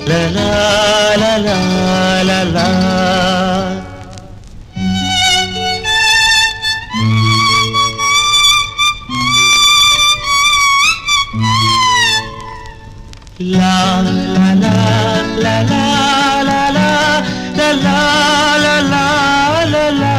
la la la la la la. La la la la la la la la la la la la.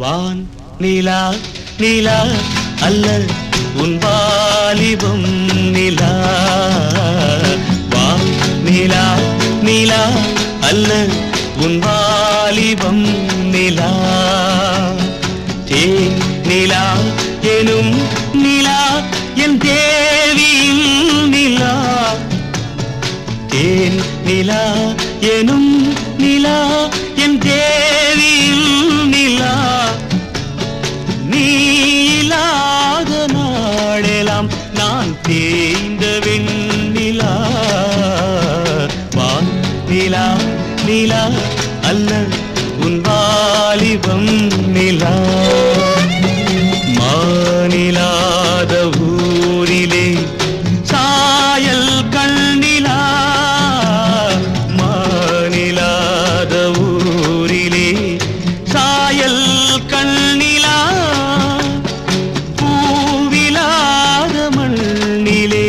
வான் நீலா நீலா அல்ல உன் வாலிபம் நிலா. வான் நீலா நீலா அல்ல உன் வாலிபம் நிலா. தேன் நிலா எனும் நிலா என் தேவியின் நிலா. தேன் நிலா எனும் நிலா என் தேவியின் நிலா. நீ இல்லாத நாளெல்லாம் நான் தேய்ந்த வெண்ணிலா. வான் நிலா நிலா அல்ல உன் வாலிபம் நிலா. மானிலாத ஊரிலே சாயல் கண்ணிலா. மானிலாத ஊரிலே சாயல் கண்ணிலா. பூவிலாத மண்ணிலே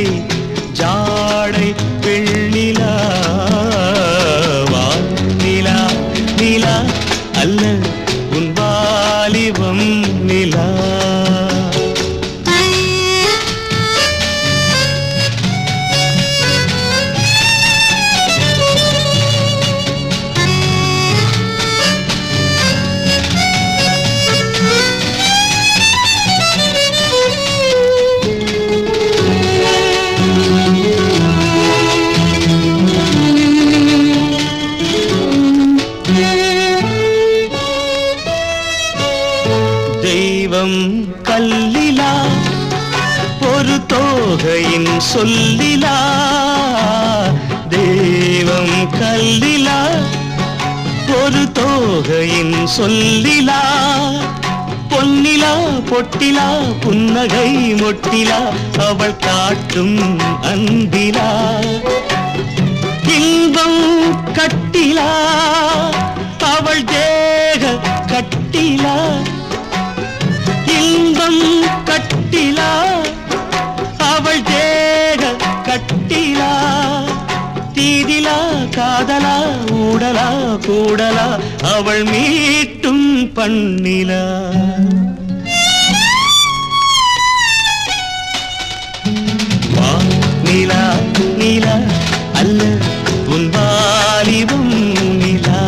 ஜாடை வெண்ணிலா. வான் நிலா நிலா அல்ல உன் வாலிபம் நிலா. தெய்வம் கல்லிலா ஒரு தோகையின் சொல்லிலா. தெய்வம் கல்லிலா ஒரு தோகையின் சொல்லிலா. பொன்னிலா பொட்டிலா புன்னகை மொட்டிலா அவள் காட்டும் அன்பிலா. இன்பம் கட்டிலா அவள் தேக கட்டிலா. இன்பம் கட்டிலா அவள் தேக கட்டிலா. தீதிலா காதலா ஊடலா கூடலா அவள் மீட்டும் பண்ணிலா. வான் நிலா நிலா அல்ல உன் வாலிபம் நிலா.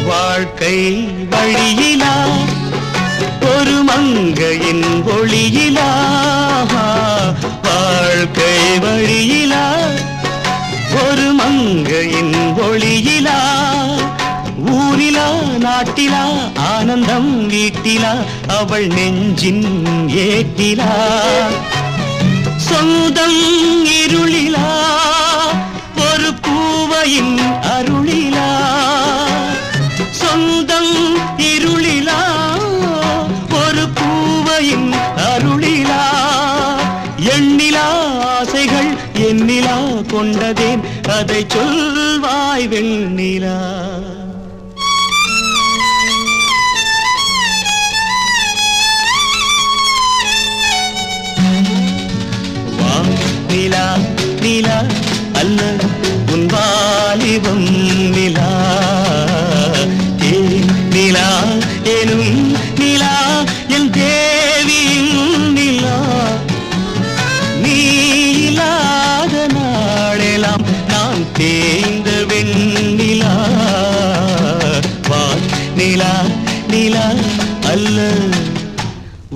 வாழ்க்கை வழியிலா ஒரு மங்கையின் ஒளியிலா. வாழ்க்கை வழியிலா ஒரு மங்கையின் ஒளியிலா. ஊரிலா நாட்டிலா ஆனந்தம் வீட்டிலா அவள் நெஞ்சின் ஏட்டிலா. சொந்தம் இருளிலா ஒரு பூவையின் அருளிலா. சொந்தம் இருளிலா ஒரு பூவையின் அருளிலா. எண்ணிலா ஆசைகள் எண்ணிலா கொண்டதேன் அதை சொல்வாய் வெண்ணிலா. வான் நிலா நிலா அல்ல உன் வாலிபம் நிலா. நிலா எனும் நிலா என் தேவியின் நிலா. நீ இல்லாத நாளெல்லாம் நான் தேய்ந்த வெண்ணிலா வான் நிலா நிலா அல்ல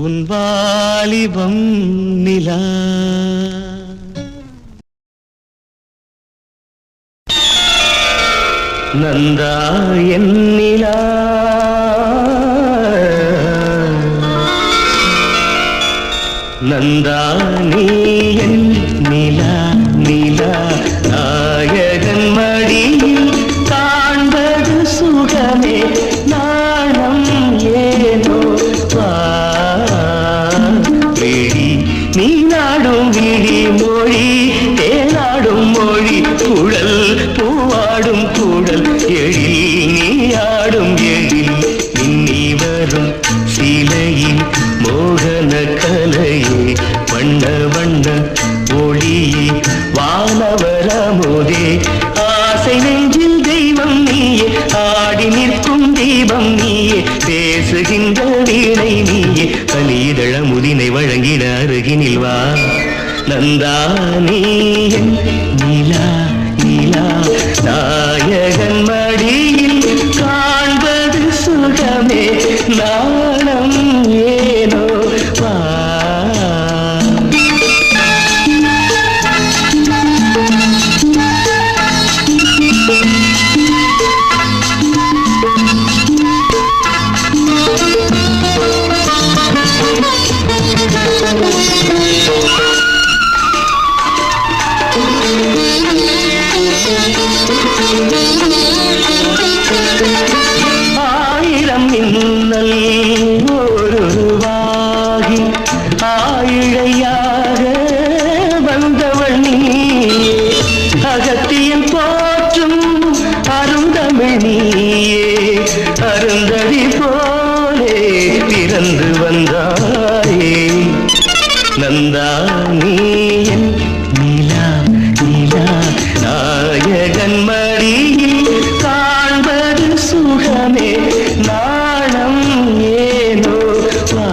உன் வாலிபம் நிலா. நந்தா என் நிலா நந்தா நீ என் நிலா நிலா நாயகன் மடியில் காண்பது சுகமே நாணம் ஏனோ விழி நீ நாடும் விழி மொழி தேனாடும் மொழி குழல் பூவாடும் குழல் எழில் நீ ஆடும் எழில் இன்னி வரும் சிலையில் மோகன கலையே வண்ண வண்ண ஒளியே வானவரமுதே ஆசை நெஞ்சில் தெய்வம் நீயே ஆடி நிற்கும் தீபம் நீயே பேசுகின்ற வீணை நீயே பனிதழ முதினை வழங்கிட அருகினில் வா. நந்தா நீ என் நிலா நிலா நாயகன் மடியில் காண்பது சுகமே நாணம் ஏனோ வா. ஆயிரம் மின்னல் ஒருவாகி ஆயிழையாக வந்தவள் நீயே அகத்தியன் போற்றும் அருந்தமிழ் நீயே அருந்ததி போலே பிறந்து வந்தாயே. நந்தா நீ என் நிலா நிலா நாயகன் மடியில் காண்பது சுகமே நாணம் ஏனோ வா.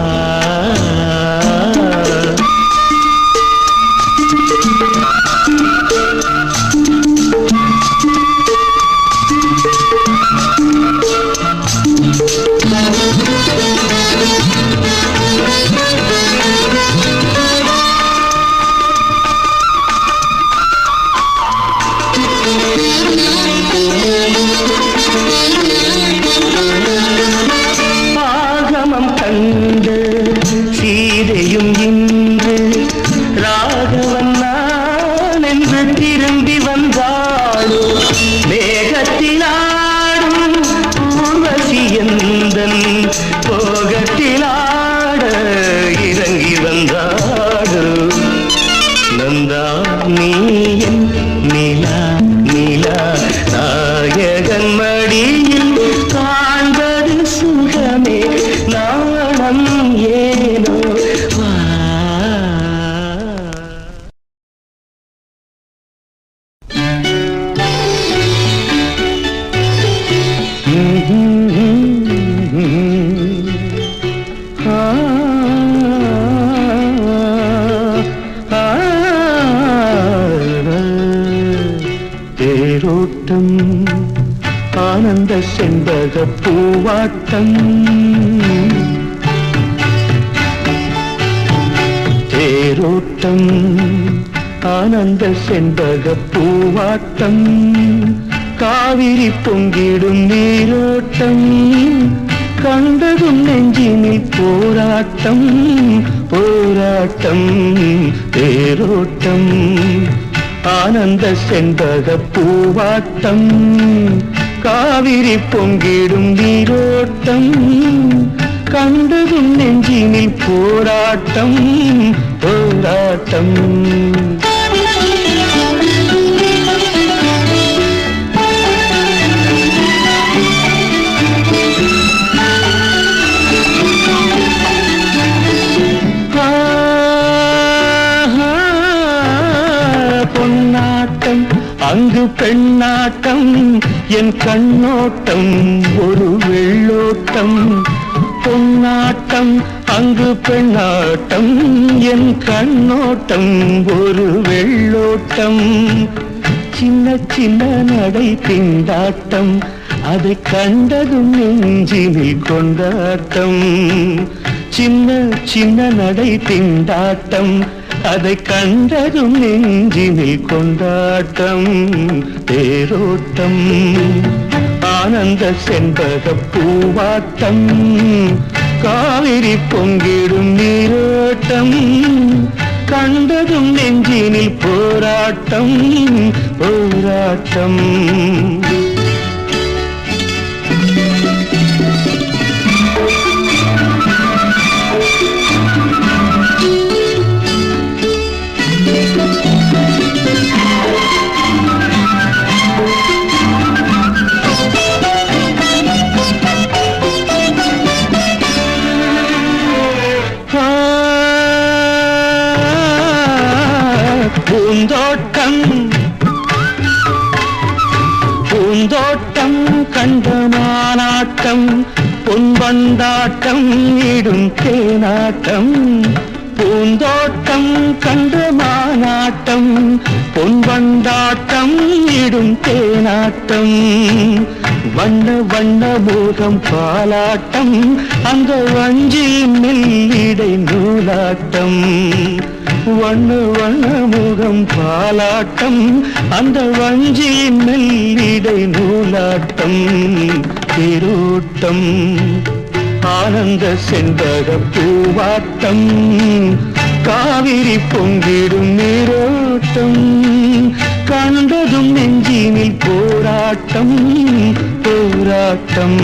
ஆகமம் கண்டு சீதையும் இன்று ராகவன் நான் என்று திரும்பி வந்தாளோ மேகத்திலாடும் ஊர்வசி எந்தன் போகத்திலாட இறங்கி வந்தாளோ. நந்தா நீ என் நிலா நிலா நாயகன் மடியில் காண்பது சுகமே நாணம் ஏனோ வா. தேரோட்டம் ஆனந்த செண்பக பூவாட்டம் தேரோட்டம் ஆனந்த செண்பக பூவாட்டம் காவிரி பொங்கிடும் நீரோட்டம் கண்டதும் நெஞ்சினில் போராட்டம் போராட்டம் தேரோட்டம் ஆனந்த செண்பக பூவாட்டம் காவிரி பொங்கிடும் நீரோட்டம் கண்டதும் நெஞ்சினில் போராட்டம் போராட்டம். பொன்னாட்டம் அங்கு பெண்ணாட்டம் என் கண்ணோட்டம் ஒரு வெள்ளோட்டம் பொன்னாட்டம் அங்கு பெண்ணாட்டம் என் கண்ணோட்டம் ஒரு வெள்ளோட்டம் சின்ன சின்ன நடை திண்டாட்டம் அதை கண்டதும் நெஞ்சினில் கொண்டாட்டம் சின்ன சின்ன நடை திண்டாட்டம் அதை கண்டதும் நெஞ்சினில் கொண்டாட்டம் தேரோட்டம் ஆனந்த செண்பக பூவாட்டம் காவிரி பொங்கிடும் நீரோட்டம் கண்டதும் நெஞ்சினில் போராட்டம் போராட்டம் பூந்தோட்டம் பூந்தோட்டம் கண்டமானாட்டம் பொன்வண்டாட்டம் இடும் தேனாட்டம் பூந்தோட்டம் கண்டமானாட்டம் பொன்வண்டாட்டம் இடும் தேனாட்டம் வண்ண வண்ண மோகம் பாலாட்டம் அந்த வஞ்சியின் மெல்லிடை நூலாட்டம் வண்ண வண்ண முகம் பாலாட்டம் அந்த வஞ்சியின் மெல்லிடை நூலாட்டம் தேரோட்டம் ஆனந்த செண்பக பூவாட்டம் காவிரி பொங்கிடும் நீரோட்டம் கண்டதும் நெஞ்சினில் போராட்டம் போராட்டம்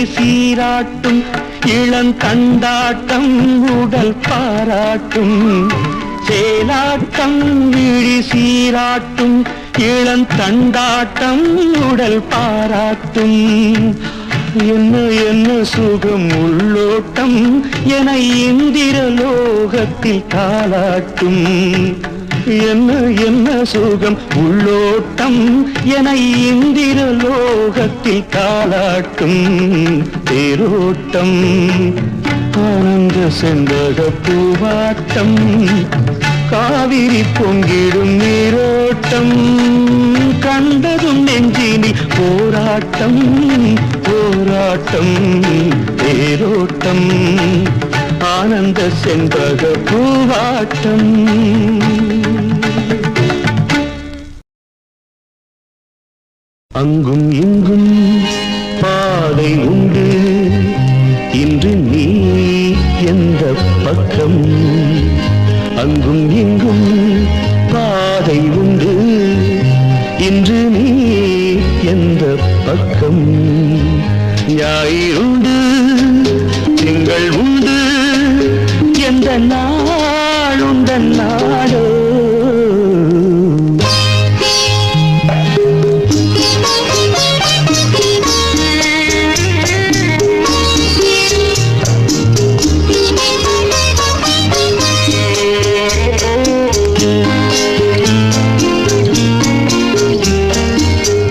சீராட்டும் இளந்தண்டாட்டம் உடல் பாராட்டும் சேலாட்டம் விழி சீராட்டும் இளந்தண்டாட்டம் உடல் பாராட்டும் என்ன என்ன சுகம் உள்ளோட்டம் என இந்திரலோகத்தில் தாளாட்டும் என்ன என்ன சுகம் உள்ளோட்டம் என இந்திரலோகத்தில் தாளாட்டும் தேரோட்டம் ஆனந்த செண்பக பூவாட்டம் காவிரி பொங்கிடும் நீரோட்டம் கண்டதும் நெஞ்சினில் போராட்டம் போராட்டம் தேரோட்டம் ஆனந்த செண்பக பூவாட்டம் அங்கும் இங்கும் பாதை உண்டு இன்று நீ எந்த பக்கம் அங்கும் இங்கும் பாதை உண்டு இன்று நீ எந்த பக்கம் ஞாயிறுண்டு திங்கள் உண்டு எந்த நாளுண்ட நாடோ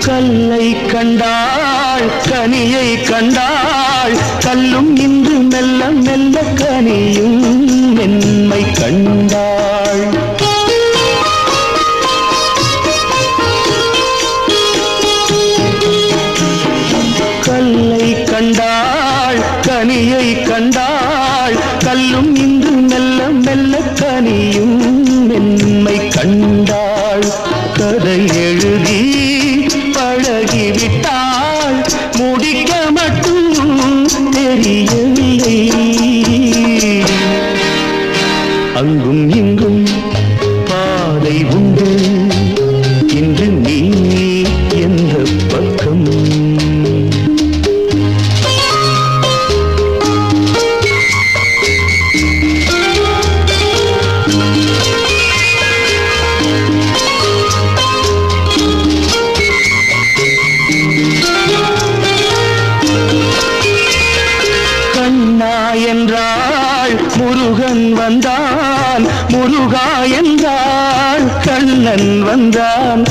கல்லை கண்டாள் கனியை கண்டாள் கல்லும் இன்று மெல்ல மெல்ல கனியும் மென்மை கண்டாள் கல்லை கண்டாள் கனியை கண்டாள் கல்லும் இன்று மெல்ல மெல்ல கனியும் மென்மை கண்டாள் கதை எழுதி பழகிவிட்டாள் முடிக்க மட்டும் தெரியவில்லை அங்கும் இங்கும் பாதை உண்டு இன்று நீ எந்த பக்கம் என்றாள் முருகன் வந்தான் முருகா என்றாள் கண்ணன் வந்தான்.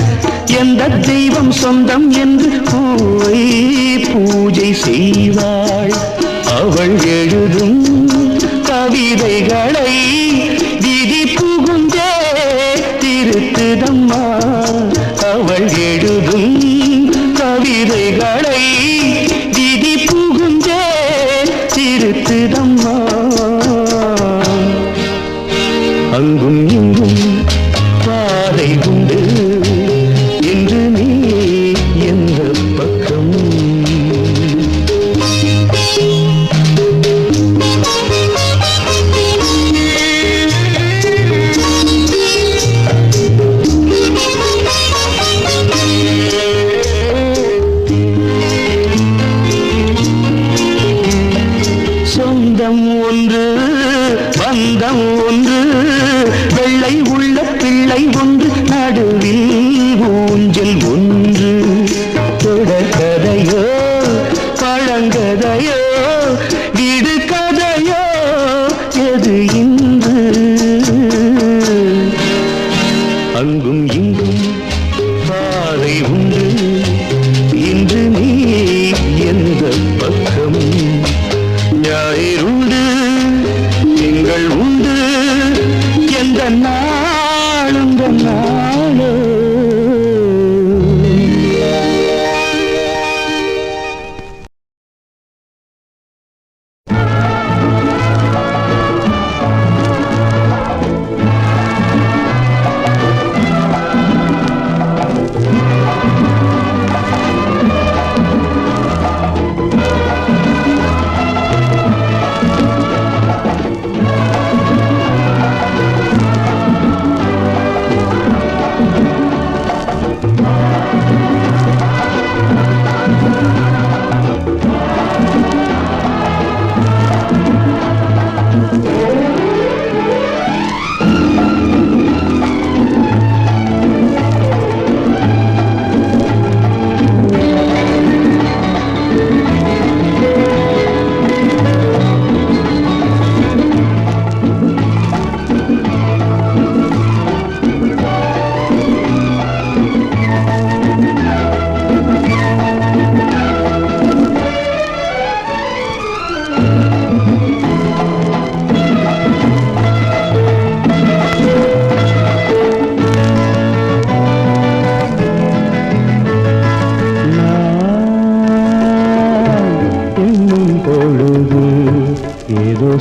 எந்த தெய்வம் சொந்தம் என்று பூவை பூஜை செய்வாள். அவள் எழுதும் கவிதைகளை விதி புகுந்தே திருத்துதம்மா. அவள் எழுதும் கவிதைகளை விதி புகுந்தே திருத்துதம்மா. அங்கும் இங்கும் பாதை உண்டு என்று நீ எந்த பக்கம். சொந்தம் ஒன்று பந்தம் ஒன்று வெள்ளை உள்ள பிள்ளை ஒன்று நடுவில் ஊஞ்சல் ஒன்று. தொடர்கதையோ பழங்கதையோ வீடு கதையோ எது இன்று. அங்கும் இங்கும் பாதை உண்டு இன்று நீ எந்த பக்கம். ஞாயிறுண்டு திங்கள் உண்டு எந்த நாளும் நாளோ.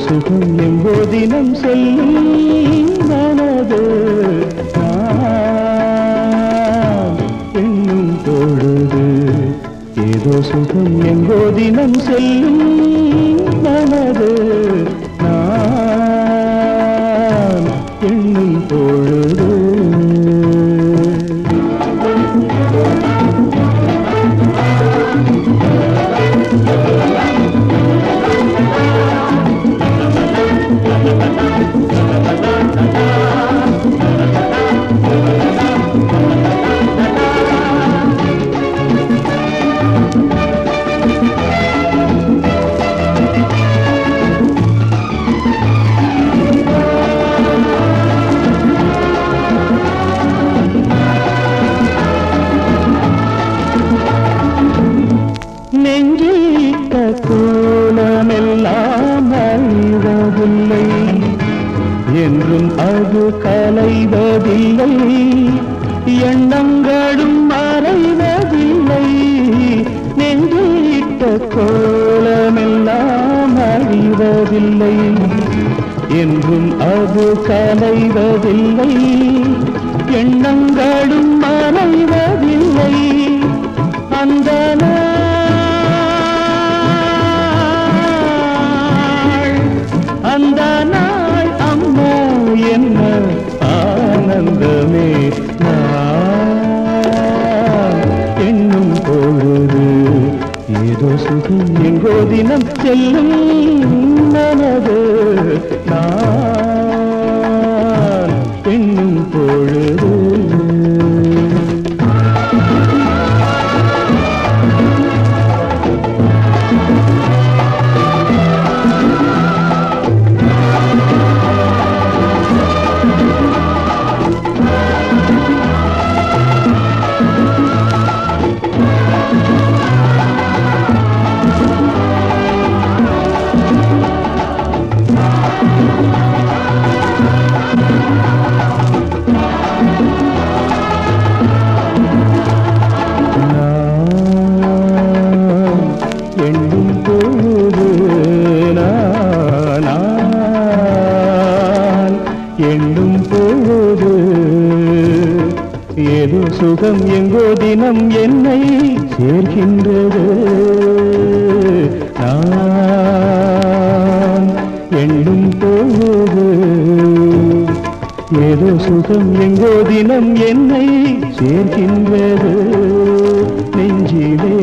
சுகம் எம்போதினம் செல்லும் மனது எண்ணும் பொழுது ஏதோ சுகம் எம்போதினம் செல்லும் மனது எண்ணும் பொழுது. என்றும் அது கலைவதில்லை, எண்ணங்களும் மறைவதில்லை. நெஞ்சிட்ட கோலமெல்லாம் அழிவதில்லை, என்றும் அது கலைவதில்லை, எண்ணங்களும் மறைவதில்லை. அந்த அந்த நாள் அம்மா என்ன ஆனந்தமே எண்ணும் பொழுது ஏதோ சுகம் எங்கோ தினம் செல்லும் மனது நான் எண்ணும் பொழுது. சுகம் எங்கோ தினம் என்னை சேர்க்கின்றது. நான் எண்ணும் பொழுது ஏதோ சுகம் எங்கோ தினம் என்னை சேர்க்கின்றது. நெஞ்சிலே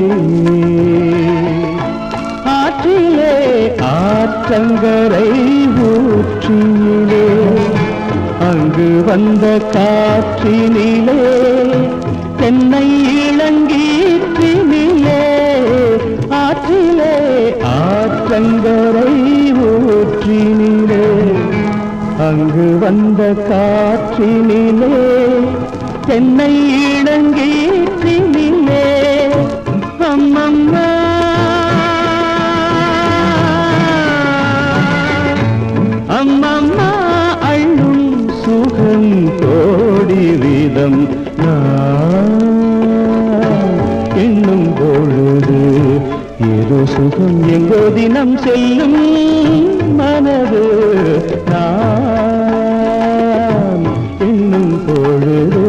ஆற்றிலே ஆற்றங்கரை ஊற்றிலே அங்கு வந்த காற்றினிலே தென்னை இளங்கீற்றினிலே ஆற்றிலே ஆற்றங்கரை ஊற்றினிலே அங்கு வந்த காற்றினிலே தென்னை இளங்கீற்றினிலே அம்மம்மா அம்மம்மா அள்ளும் சுகம் கோடி வீதம் எண்ணும் பொழுது ஏதோ சுகம் எங்கோ தினம் செல்லும் மனது நான் எண்ணும் பொழுது.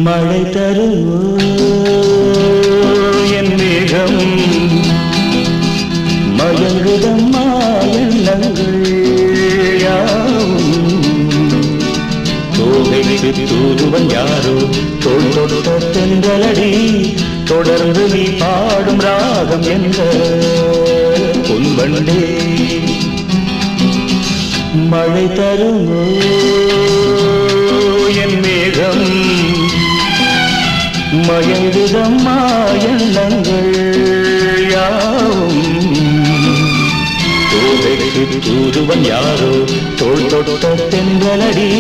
மழை தருவோ என் மேகம் மயங்குதம்மா எண்ணங்கள் யாவும் தோகைக்கு தூதுவன் யாரோ தோள் தொடுத்த தென்றலடி தொடர்ந்து நீ பாடும் ராகம் என்ற பொன்வண்டே. மழை தருவோ என் மேகம் மயங்குதம்மா எண்ணங்கள் யாவும் தோகைக்கு தூதுவன் யாரோ தோள் தொட்ட தென்றலடி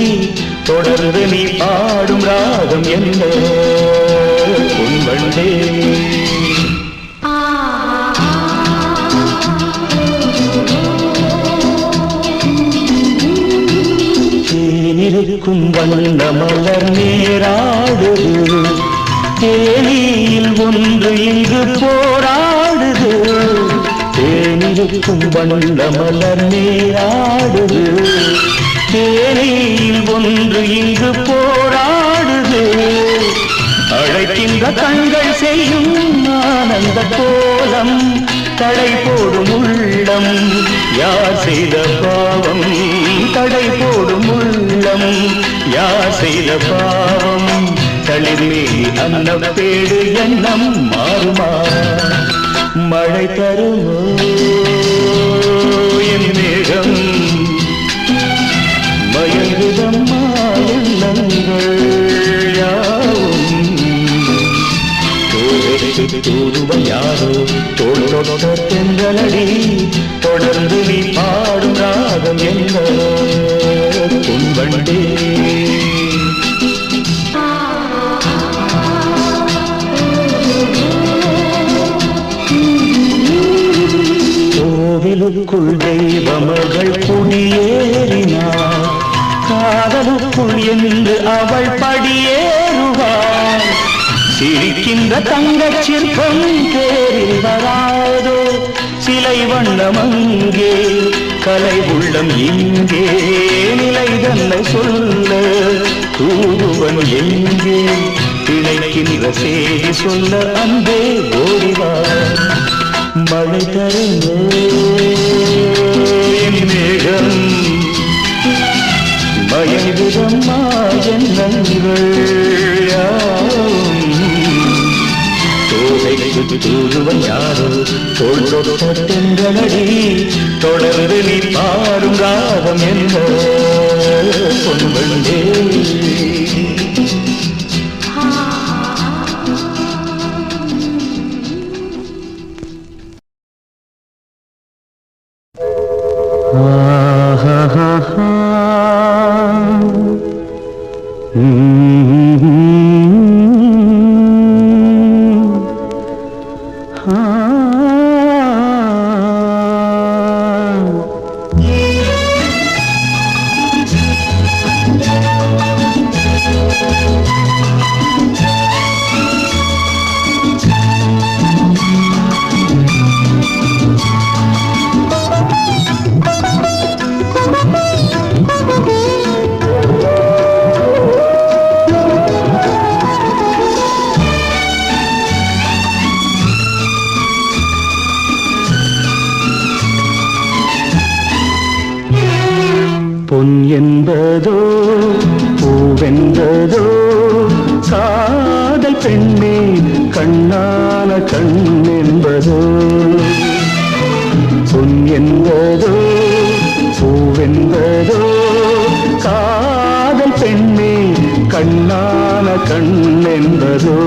தொடர்ந்து நீ பாடும் ராகம் என்ன பொன்வண்டே. தேனிருக்கும் வண்ண மலர் நேராடுது தேனியில் ஒன்று இங்கு போராடுது. தேனிருக்கும் வண்ண மலர் நேராடுது தேனியில் ஒன்று இங்கு போராடுது. அழைக்கின்ற கண்கள் செய்யும் ஆனந்த கோலம் தடை போடும் உள்ளம் யார் செய்த பாவம் தடை போடும் உள்ளம் யார் செய்த பாவம். தளிர்மேலி அன்னப்பேடு எண்ணம் மாறுமா மழை தருமோ என் மேகம் மயங்குதம்மா எண்ணங்கள் யாவும் தோகைக்கு தூதுவன் யாரோ தோள் தொட்ட தென்றலடி தொடர்ந்து நீ பாடும் ராகம் என்ற பொன்வண்டே. கோவிலுக்குள் தெய்வமகள் குடியேறினார் காதலுக்குள் என்று அவள் படியேறுவாள். சிரிக்கின்ற தங்கச் சிற்பம் தேரில் வராதோ சிலை வண்ணம் அங்கே கலை உள்ளம் இங்கே நிலை தன்னை சொல்ல தூதுவன் எங்கே திளைக்கின்ற செய்தி சொல்ல அன்பே ஓடிவார். மழை தருமோ என் மேகம் மயங்குதம்மா எண்ணங்கள் யாவும் தோகைக்கு தூதுவன் யாரோ தோள் தொட்ட தென்றலடி தொடர்ந்து நீ பாடும் ராகம் என்ற பொன்வண்டே பொன் என்பதோ பூவென்பதோ காதல் பெண்ணே கண்ணான கண் என்பதோ பொன் என்பதோ பூவென்பதோ காதல் பெண்ணே கண்ணான கண் என்பதோ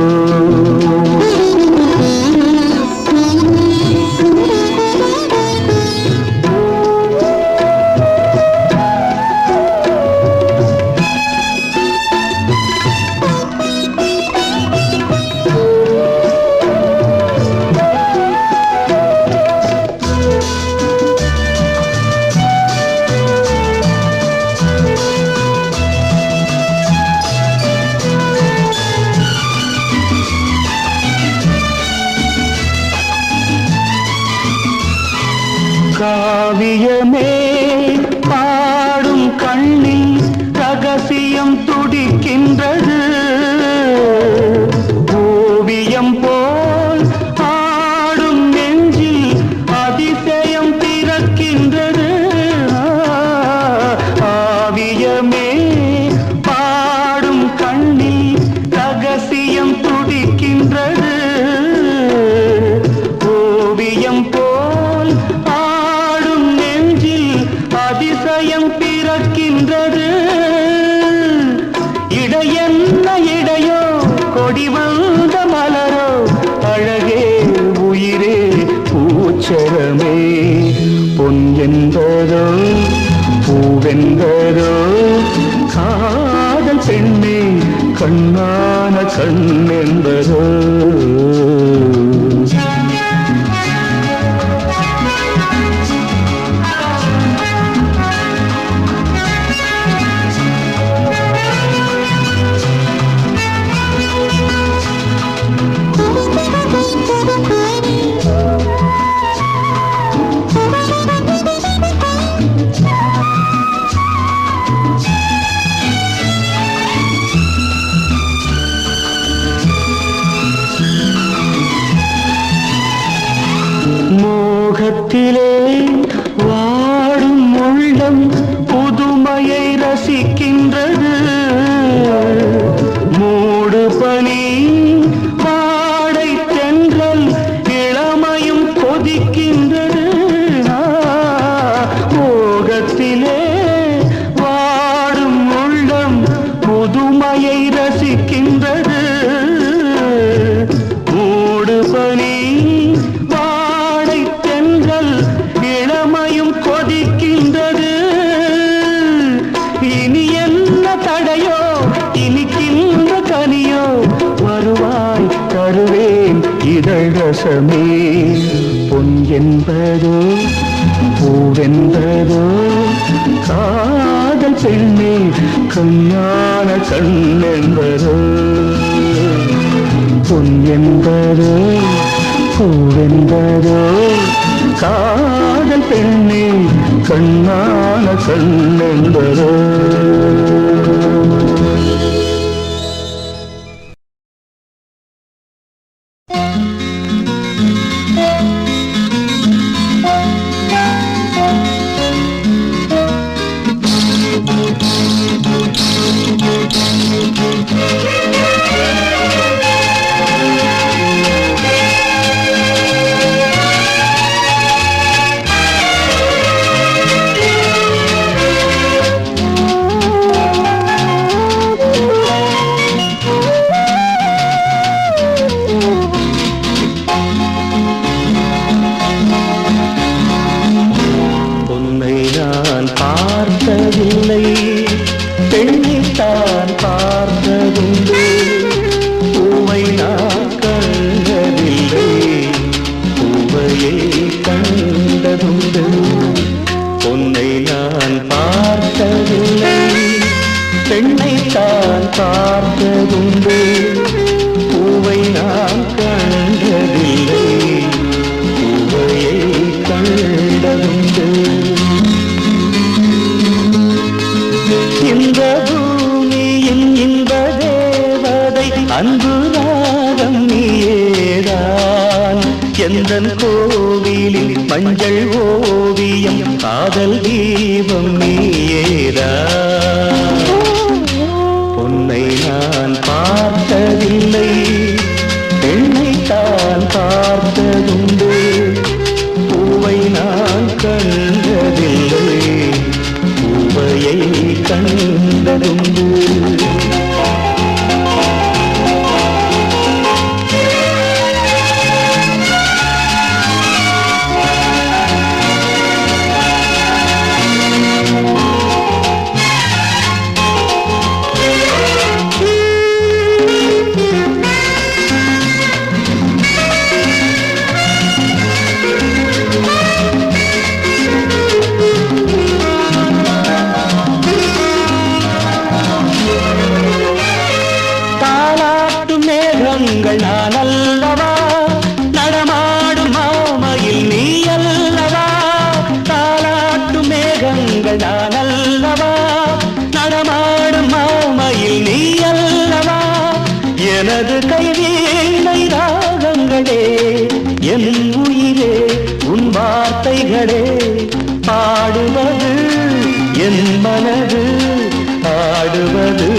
காவியமே பாடும் கண்ணில் ரகசியம் துடிக்கின்றது ஓவியம் போல் ஆடும் நெஞ்சில் அதிசயம் பிறக்கின்றது காவியமே பாடும் கண்ணில் ரகசியம் துடிக்கின்றது ஓவியம் போல் அதிசயம் பிறக்கின்றது இடையென்ன இடையோ கொடி வந்த மலரோ அழகே உயிரே பூச்சரமே பொன் என்பதோ பூவென்பதோ காதல் பெண்ணே கண்ணான கண் என்பதோ மோகத்திலே வாடும் உள்ளம் புதுமையை ரசிக்கின்றது மூடு பனி வாடை தென்றல் இளமையும் கொதிக்கின்றது மோகத்திலே வாடும் உள்ளம் புதுமையை ரசிக்கின்றது மூடு பனி இளமையும் கொதிக்கின்றது இனி என்ன தடையோ இனிக்கின்ற கனியோ வருவாய் தருவேன் இதழ் ரசமே பொன் என்பதோ பூவென்பதோ காதல் பெண்ணே கண்ணான கண் என்பதோ பொன் என்பதோ பூவென்பதோ காதல் பெண்ணே கண்ணான கண் என்பதோ நான் பார்த்ததில்லை, பெண்ணைத்தான் பார்த்ததுண்டு. பூவை நான் கண்டதில்லை, பூவையை கண்டதுண்டு. பொன்னை நான் பார்த்ததில்லை, பெண்ணைத்தான் பார்த்ததுண்டு. பூவை நான் கண்டதில்லை, பூவையை கண்டதுண்டு. இந்த பூமியின் இன்ப தேவதை அன்பு ராகம் நீயேதான். எந்தன் கோவிலில் மஞ்சள் ஓவியம் காதல் தீபம் நீயேதான். பொன்னை நான் பார்த்ததில்லை, பெண்ணைத்தான் பார்த்ததுண்டு. பூவை நான் கண்டதில்லை, பூவையை கண்டதுண்டு. நான் அல்லவா நடமாடும் மாமையில் நீ அல்லவா. தாலாட்டு மேகங்கள் நான் அல்லவா நடமாடும் மாமையில் நீ அல்லவா. எனது கைவீணை ராகங்களே என் உயிரே உன் வார்த்தைகளே பாடுவது என் மனது, ஆடுவது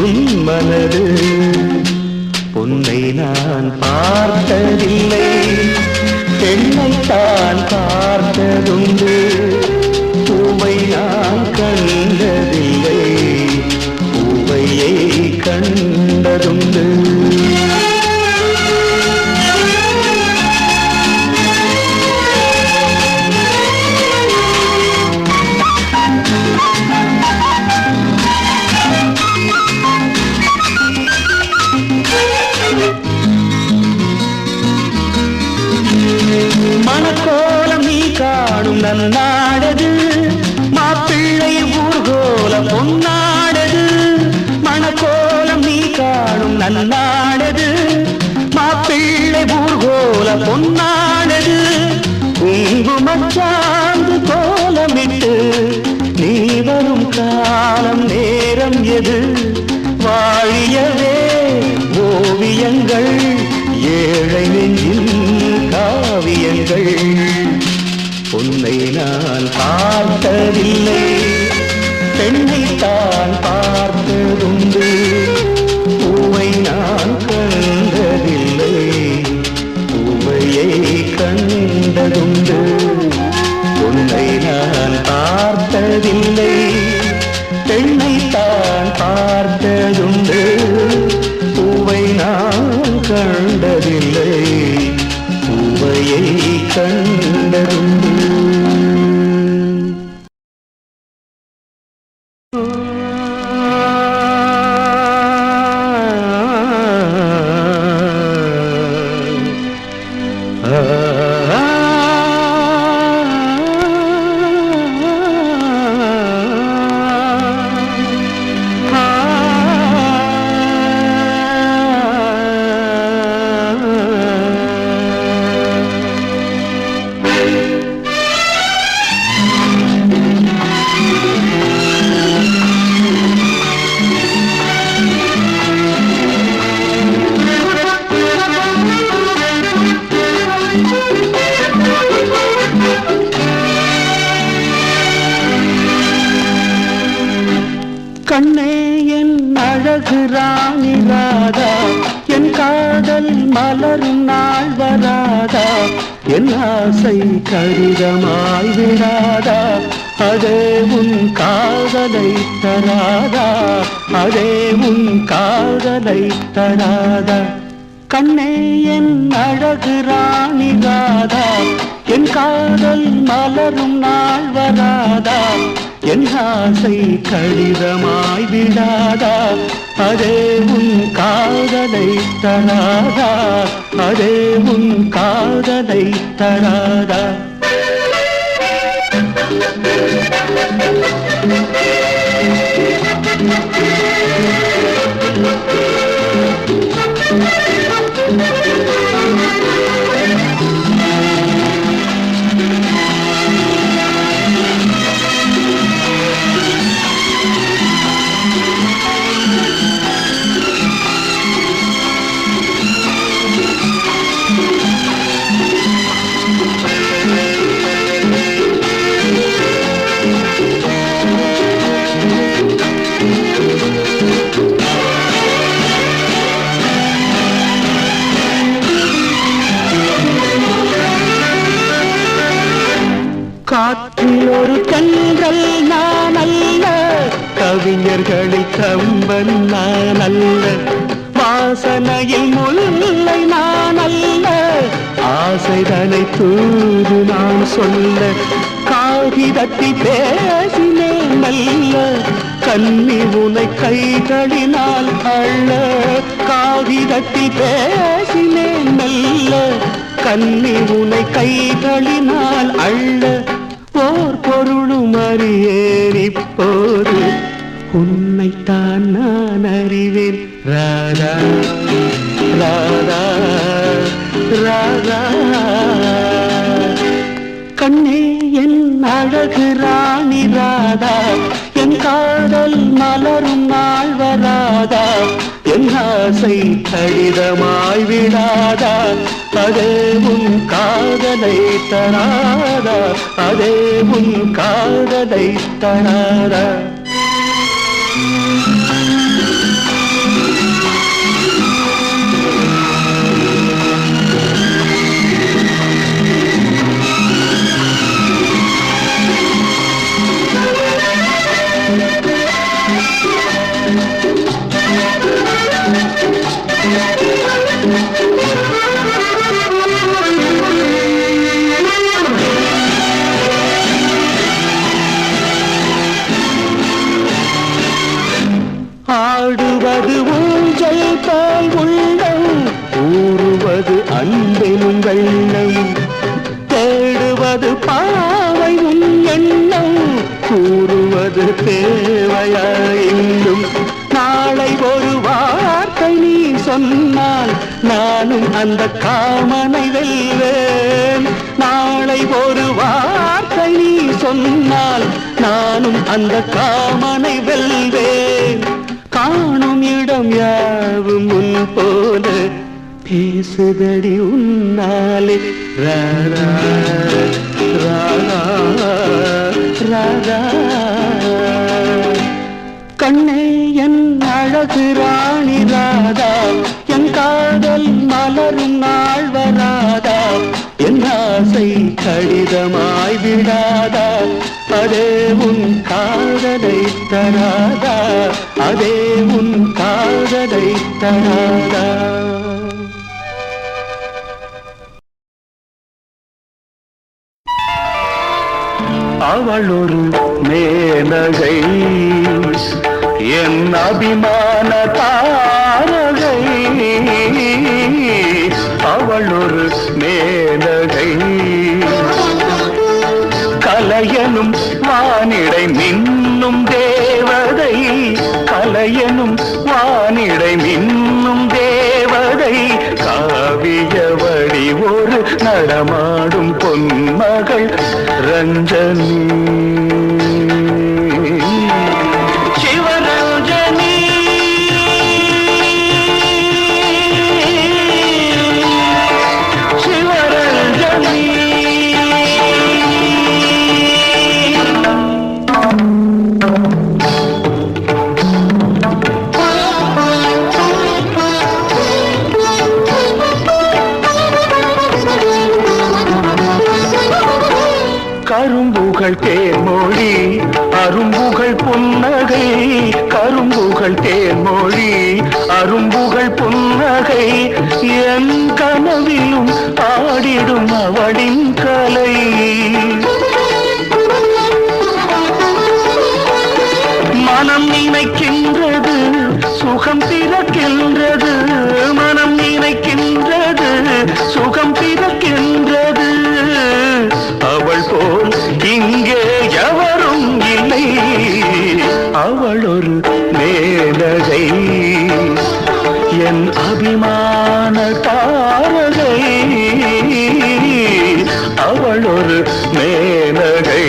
உன் மனது. பொன்னை நான் பார்த்ததில்லை, பெண்ணைத்தான் பார்த்ததுண்டு. பூவை நான் கண்டதில்லை, பூவையை கண்டதுண்டு. மணக்கோலம் நீ காணும் நன்னாடது, மாப்பிள்ளை ஊர்கோலம் பொன்னாடது. மணக்கோலம் நீ காணும் நன்னாடது, மாப்பிள்ளை ஊர்கோலம் பொன்னாடது. குங்குமச்சாந்து கோலமிட்டு நீ வரும் காலம் நேரம் எது. வாழியவே ஓவியங்கள் ஏழை நெஞ்சின் காவியங்கள். பொன்னை நான் பார்த்ததில்லை, பெண்ணைத்தான் பார்த்ததுண்டு. பூவை நான் கண்டதில்லை, பூவையை கண்டதுண்டு. பொன்னை நான் பார்த்ததில்லை, பெண்ணைத்தான் பார்த்ததுண்டு. பூவை நான் கண்டதில்லை, பூவையை கண்டதுண்டு. கண்ணே என் அழகு ராணி ராதா, என் காதல் மலரும் நாள் வராதா. என் ஆசை கடிதமாய் விடாதா, அதே உன் காதலை தராதா, அதே உன் காதலை தராதா. கண்ணே என் அழகு ராணி ராதா, என் காதல் மலரும் நாள் வராதா. என் ஆசை கடிதமாய் விடாதா? அதே உன் காதலை தராதா? அதே உன் காதலை தராதா? காற்றில் ஒரு தென்றல் நான் அல்ல, கவிஞர்களில் கம்பன் நான் அல்ல, வாசனையில் முல்லை நான் அல்ல, ஆசைதனை தூது நான் சொல்ல, காகிதத்தில் பேசினேன் நல்ல, கன்னி உனை கைகளினால் அள்ள, காகிதத்தில் பேசினேன் நல்ல, கன்னி உனை கைகளினால் அள்ள, போர் பொருளும் அறியேன் இப்போது, உன்னைத்தான் நான் அறிவேன். ராதா ராதா ராதா, கண்ணே என் அழகு ராணி ராதா, என் காதல் மலரும் நாள் வராதா? என் ஆசை கடிதமாய் விடாதா? அதே உன் காதலை தராதா? அதே உன் காதலை தராதா? ஆடுவது ஊஞ்சல் போல் உள்ளம், ஊறுவது அன்பெனும் வெள்ளம், தேடுவது பாவை உன் எண்ணம், கூறுவது தேவையாயின்றும், நாளை ஒரு வார்த்தை நீ சொன்னால் நானும் அந்த காமனை வெல்வேன், நாளை ஒரு வார்த்தை நீ சொன்னால் நானும் அந்த காமனை வெல்வேன், காணும் இடம் யாவும் முன் போல பேசுதடி உன்னாலே. ராதா ராதா ராதா, கண்ணே என் அழகு ராணி ராதா, என் காதல் மலரும் நாள் வராதா? என் ஆசை கடிதமாய் விடாதா? அதே உன் காதலை தராதா? அதே உன் காதலை தராதா? அவள் ஒரு மேனகை, என் அபிமான தாரகை, அவள் ஒரு மேனகை, கலையனும் வானிடை மின்னும் தேவதை, கலையனும் வானிடை மின்னும் தேவதை, காவியவடி ஒரு நடமாடும் பொன்மகள் ரஞ்சனி, சிவரஞ்சனி, சிவரஞ்சனி. கரும்புகள் தேன்மொழி அரும்புகள் புன்னகை, கரும்புகள் தேன்மொழி அரும்புகள் புன்னகை, என் கனவிலும் ஆடிடும் அவளின் கலை, மனம் நினைக்கின்றது சுகம் பிறக்கின்றது, மனம் நினைக்கின்றது சுகம் பிறக்கின்றது. அவள் போல் இங்கே எவரும் இல்லை, அவள் ஒரு மேனகை, என் அபிமான தாரகை. அவள் ஒரு மேனகை,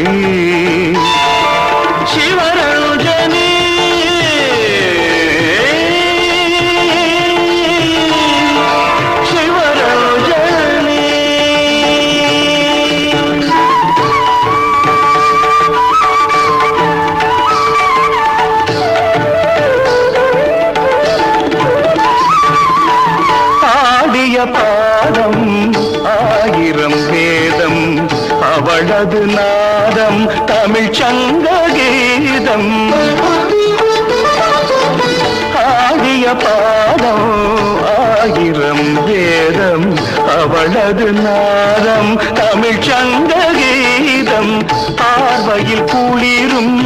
சிவரஞ்சனி. பாதம் ஆயிரம் வேதம், அவளது நாதம் தமிழ் சங்க கீதம். ஆடிய பாதம் ஆயிரம் வேதம், அவளது நாதம் தமிழ் சங்க கீதம். பார்வையில் குளிரும்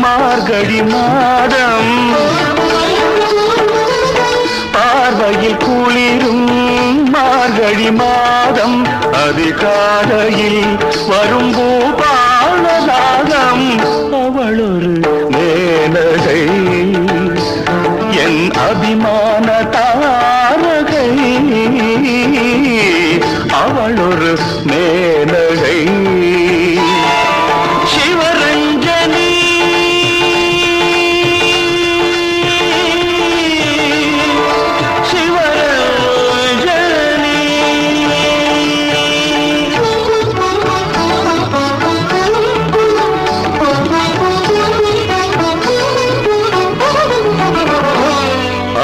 மார்கழி மாதம், பார்வையில் குளிரும் மார்கழி மாதம். அதிகாலையில் வரும் பூபாலராகம். அவள் ஒரு மேனகை, என் அபிமான தாரகை. அவள் ஒரு மேனகை, சிவரஞ்சனி.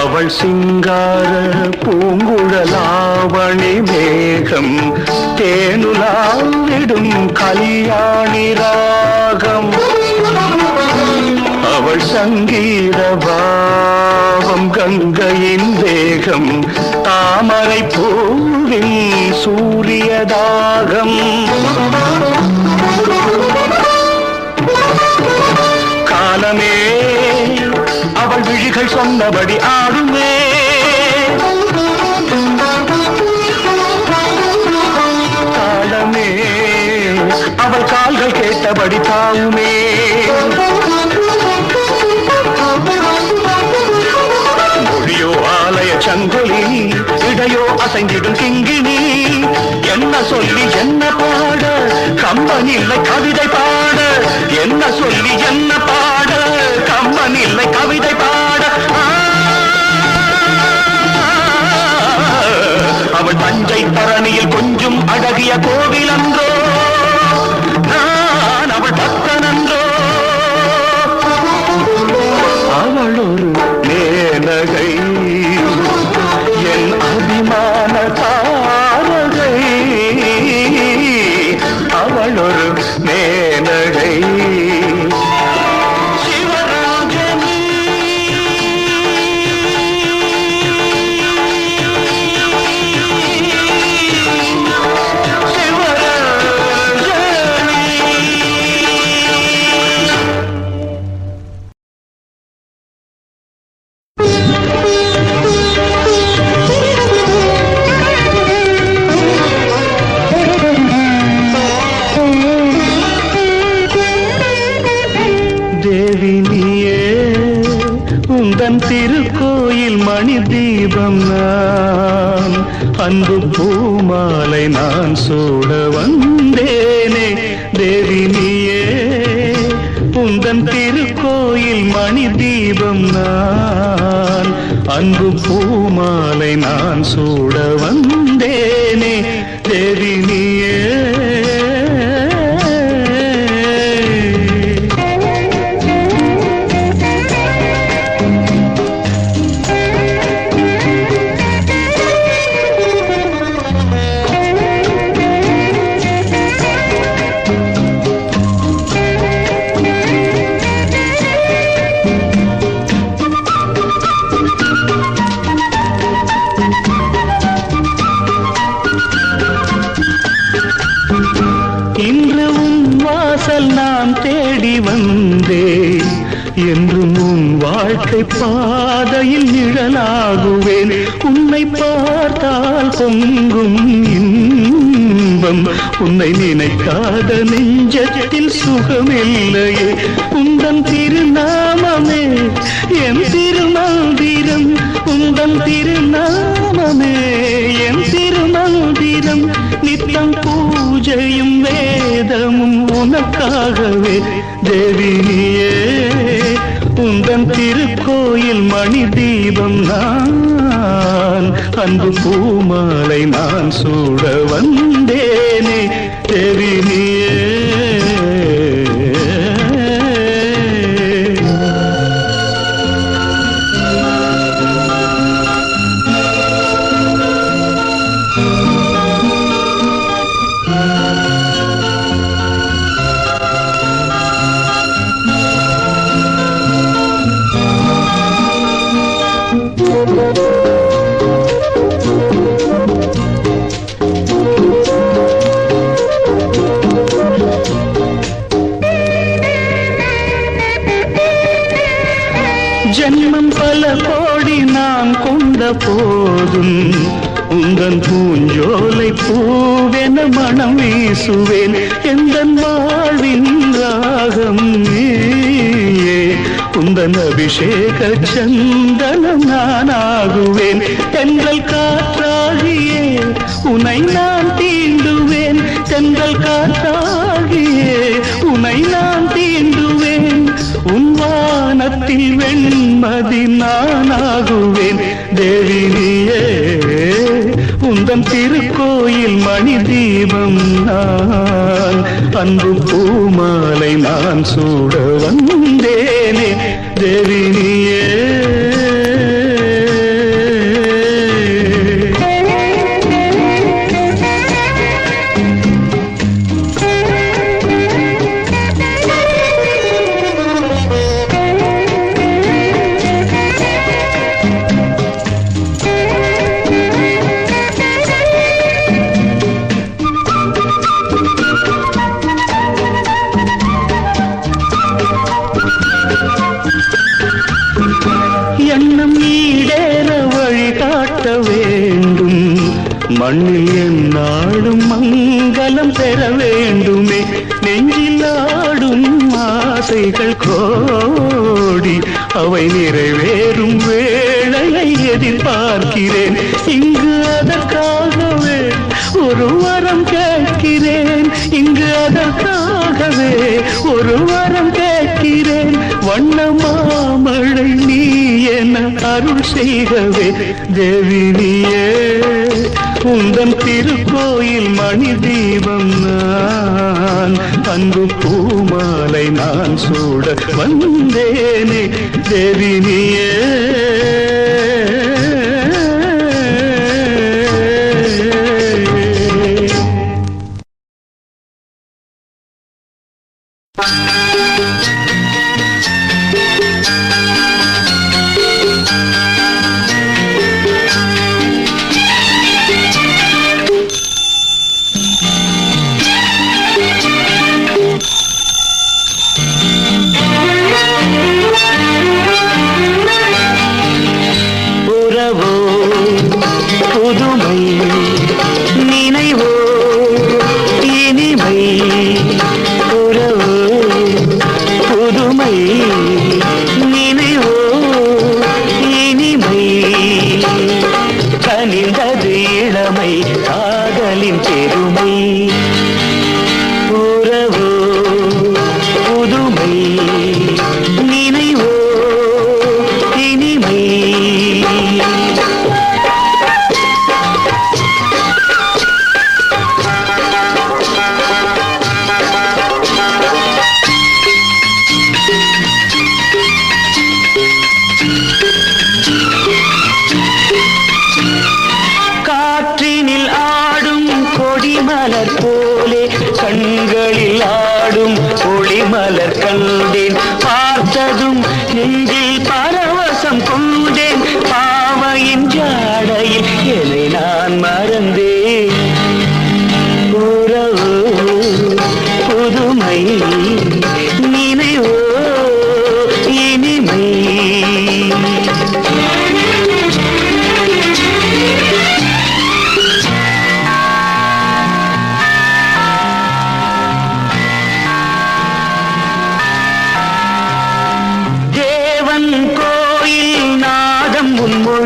அவள் சிங்கார பூங்குழலாவணி மேகம், தேனுலாவிடும் கல்யாணி ராகம். அவள் சங்கீத பாவம் கங்கையின் வேகம், தாமரை பூவின் சூரியதாகம். காலமே அவள் விழிகள் சொன்னபடி ஆடுமே, காலமே அவள் கால்கள் கேட்டபடி தாவுமே. மொழியோ ஆலய சங்கொலி, இடையோ அசைந்திடும் கிங்கினி. என்ன சொல்லி என்ன பாட, கம்பன் இல்லை கவிதை பாட. என்ன சொல்லி என்ன பாட, கம்பன் இல்லை கவிதை பாட. அவள் தஞ்சை தரணியில் கொஞ்சம் அழகிய கோவில் அன்றோ, நான் அவள் பக்தன் அன்றோ. அவள் ஒரு மேனகை, என் அபிமான தாரகை. அவள் ஒரு மேனகை, சிவராஜனி. திருக்கோயில் மணி தீபம் நான், அன்பு பூமாலை நான் சூட வந்தேனே. தேவி நீயே உந்தன் திருக்கோயில் மணி தீபம் நான், அன்பு பூமாலை நான் சூட வந்தேனே. தேவி நீயே என்றும் உன் வாழ்க்கை பாதையில் நிழலாகுவேன். உன்னை பார்த்தால் பொங்கும் இன்பம், உன்னை நினைக்காத நெஞ்சத்தில் சுகமில்லையே. உந்தன் திருநாமமே என் திருமந்திரம், உந்தன் திருநாமமே என் திருமந்திரம். நித்தம் பூஜையும் வேதமும் உனக்காகவே தேவி நீயே. உந்தன் திருக்கோயில் மணி தீபம் நான், அன்பு பூமாலை நான் சூட வந்தேனே தேவி நீயே. ஜன்மம் பல கோடி நான் கொண்ட போதும் உந்தன் பூஞ்சோலை பூவென மனம் வீசுவேன். எந்தன் வாழ்வின் ராகம் நீயே, உந்தன் அபிஷேக சந்தனம் நானாகுவேன். தென்றல் காற்றாகியே உனை நான் தீண்டுவேன், தென்றல் காற்றாகியே உனை நான் தீண்டுவேன். உன் வானத்தில் வெண்மதி நானாகுவேன் தேவி நீயே. உந்தன் திருக்கோயில் மணி தீபம் நான், அன்பு பூமாலை நான் சூட வந்தேனே தேவி நீயே. எண்ணம் ஈடேற வழிகாட்ட வேண்டும், மண்ணில் எந்நாளும் மங்களம் பெற வேண்டுமே. நெஞ்சில் ஆடும் ஆசைகள் கோடி, அவை நிறைவேறும் வேளையை எதிர்பார்க்கிறேன். இங்கு அதற்காகவே ஒரு வரம் கேட்கிறேன், இங்கு அதற்காகவே ஒரு வரம் கேட்கிறேன். வண்ண மாமழை நீ என அருள் செய்கவே தேவி நீயே. உந்தன் திருக்கோயில் மணி தீபம் நான், அன்பு பூமாலை நான் சூட வந்தேனே தேவி நீயே.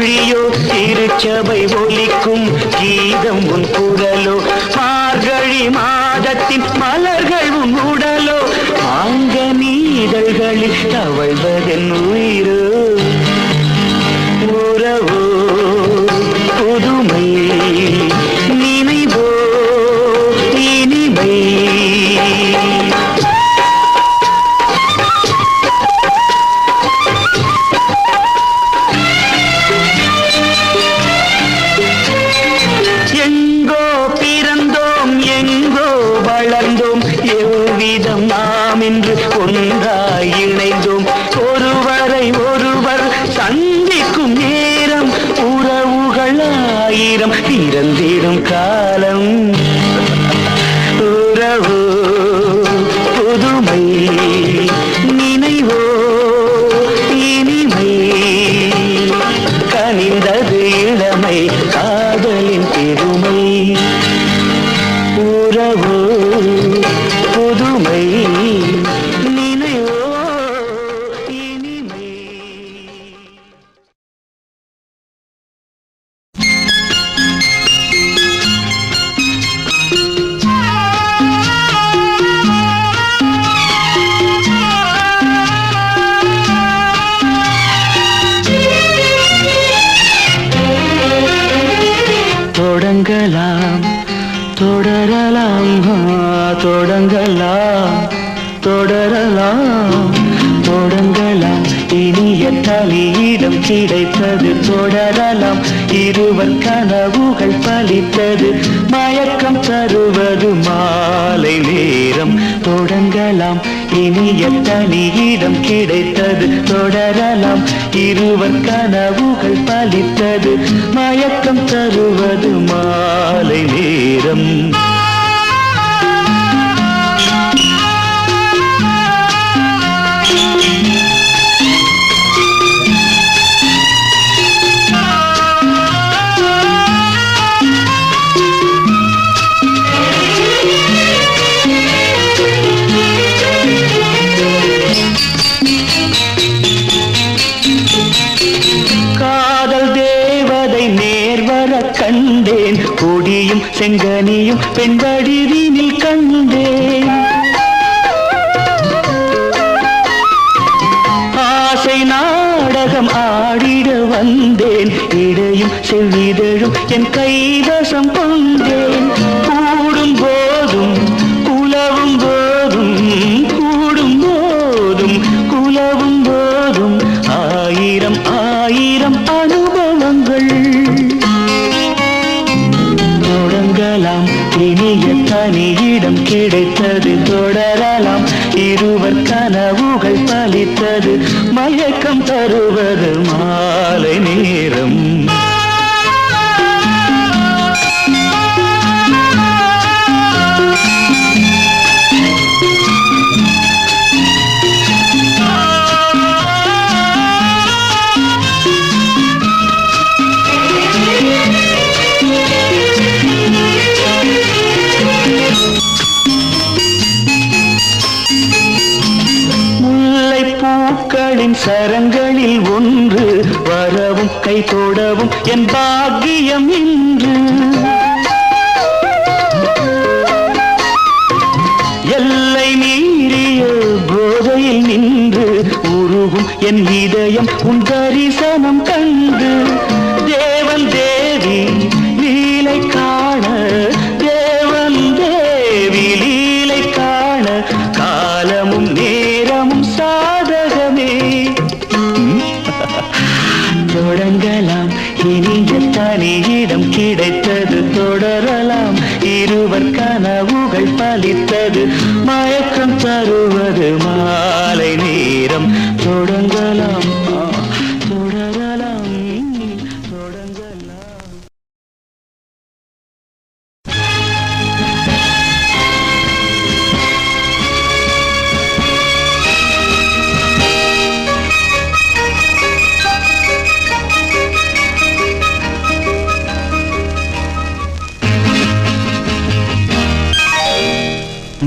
மொழியோ திருச்சபை ஒலிக்கும் கீதம் உன் குரலோ மார்கழி மாதத்தின் மலர்கள் உன் உடலோ ஆங்க நீதழ்களில் தவழ்வதன் உயிரோ உறவோ புதுமை நினைவோ இனிமை எங்கோ பிறந்தோம் எங்கோ வளர்ந்தோம் எவ்விதம் நாம் இன்று ஒன்றாய் இணைந்தோம் ஒருவரை ஒருவர் சந்திக்கும் நேரம் உறவுகள் ஆயிரம் பிறந்திடும் காலம் உறவோ புதுமை நினைவோ இனிமை கனிந்தது இளமை காதலின் பெருமை உறவோ புதுமை நினைவோ இனிமை. தொடங்கலாம் தொடரலாம் தொடங்கலாம் தொடரலாம் தொடங்கலாம் இனிய தலையிடம் கிடைத்தது தொடரலாம் இருவர் கனவுகள் பலித்தது மயக்கம் தருவது மாலை நேரம் தொடங்கலாம் இனிய தனியிடம் கிடைத்தது தொடரலாம் இருவர் கனவுகள் பலித்தது மயக்கம் தருவது மாலை நேரம் கண்டேன் கொடியும் செங்கனியும் பெண்படிவினில் கண்டேன் ஆசை நாடகம் ஆடிட வந்தேன் இடையும் செவ்விதழும் என் கைவசம் கொண்டேன் கூடும் போதும் குலவும் போதும் கூடும் போதும் குலவும் போதும் ஆயிரம் ஆயிரம் அனுபவங்கள் தொடங்கலாம் இனிய தனியிடம் கிடைத்தது தொடரலாம் இருவர் கனவுகள் பலித்தது மயக்கம் தருவது மாலை நேரம் பூக்களின் சரங்களில் ஒன்று வரவும் கை தொடவும் என் பாக்கியம் இன்று எல்லை மீறிய போதையில் நின்று உருகும் என் இதயம் உன் தரிசனம் கண்டு தேவன் தேவி லீலை காண தேவன் தேவி லீலை காண காலமும் நேரமும் சாதகமே தொடங்கலாம் இனிய தனியிடம் கிடைத்தது தொடரலாம் இருவர் கனவுகள் பலித்தது மயக்கம் தருவது மாலை நேரம் தொடங்கலாம் தொடரலாம் தொடங்கலாம்.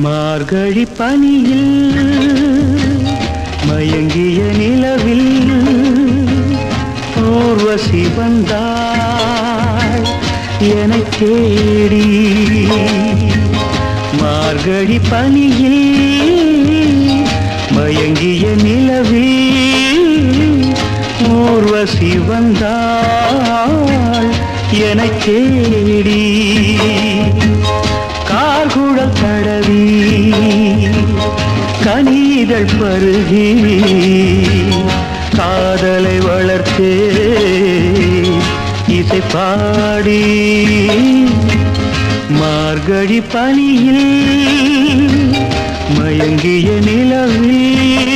மார்கழி பனியில் மயங்கிய நிலவில் ஊர்வசி எனத் தேடி மார்கழி பனியில் மயங்கிய நிலவில் ஊர்வசி வந்தாள் எனத் தேடி கார்குழல் தடவி கனிதழ் பருகி காதலை வளர்த்தே இசை பாடி மார்கழி பனியில் மயங்கிய நிலவில்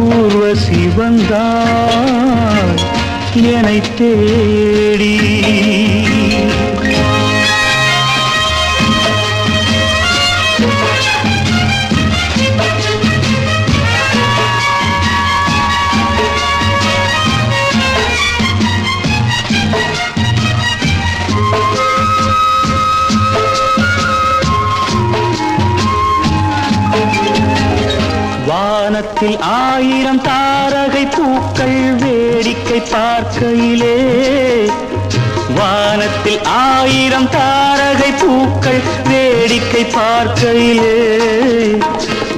ஊர்வசி வந்தாள் என்னைத் தேடி. வானத்தில் 1000 தாரகை பூக்கள் வேடிக்கை பார்க்கையிலே, வானத்தில் 1000 தாரகை பூக்கள் வேடிக்கை பார்க்கையிலே,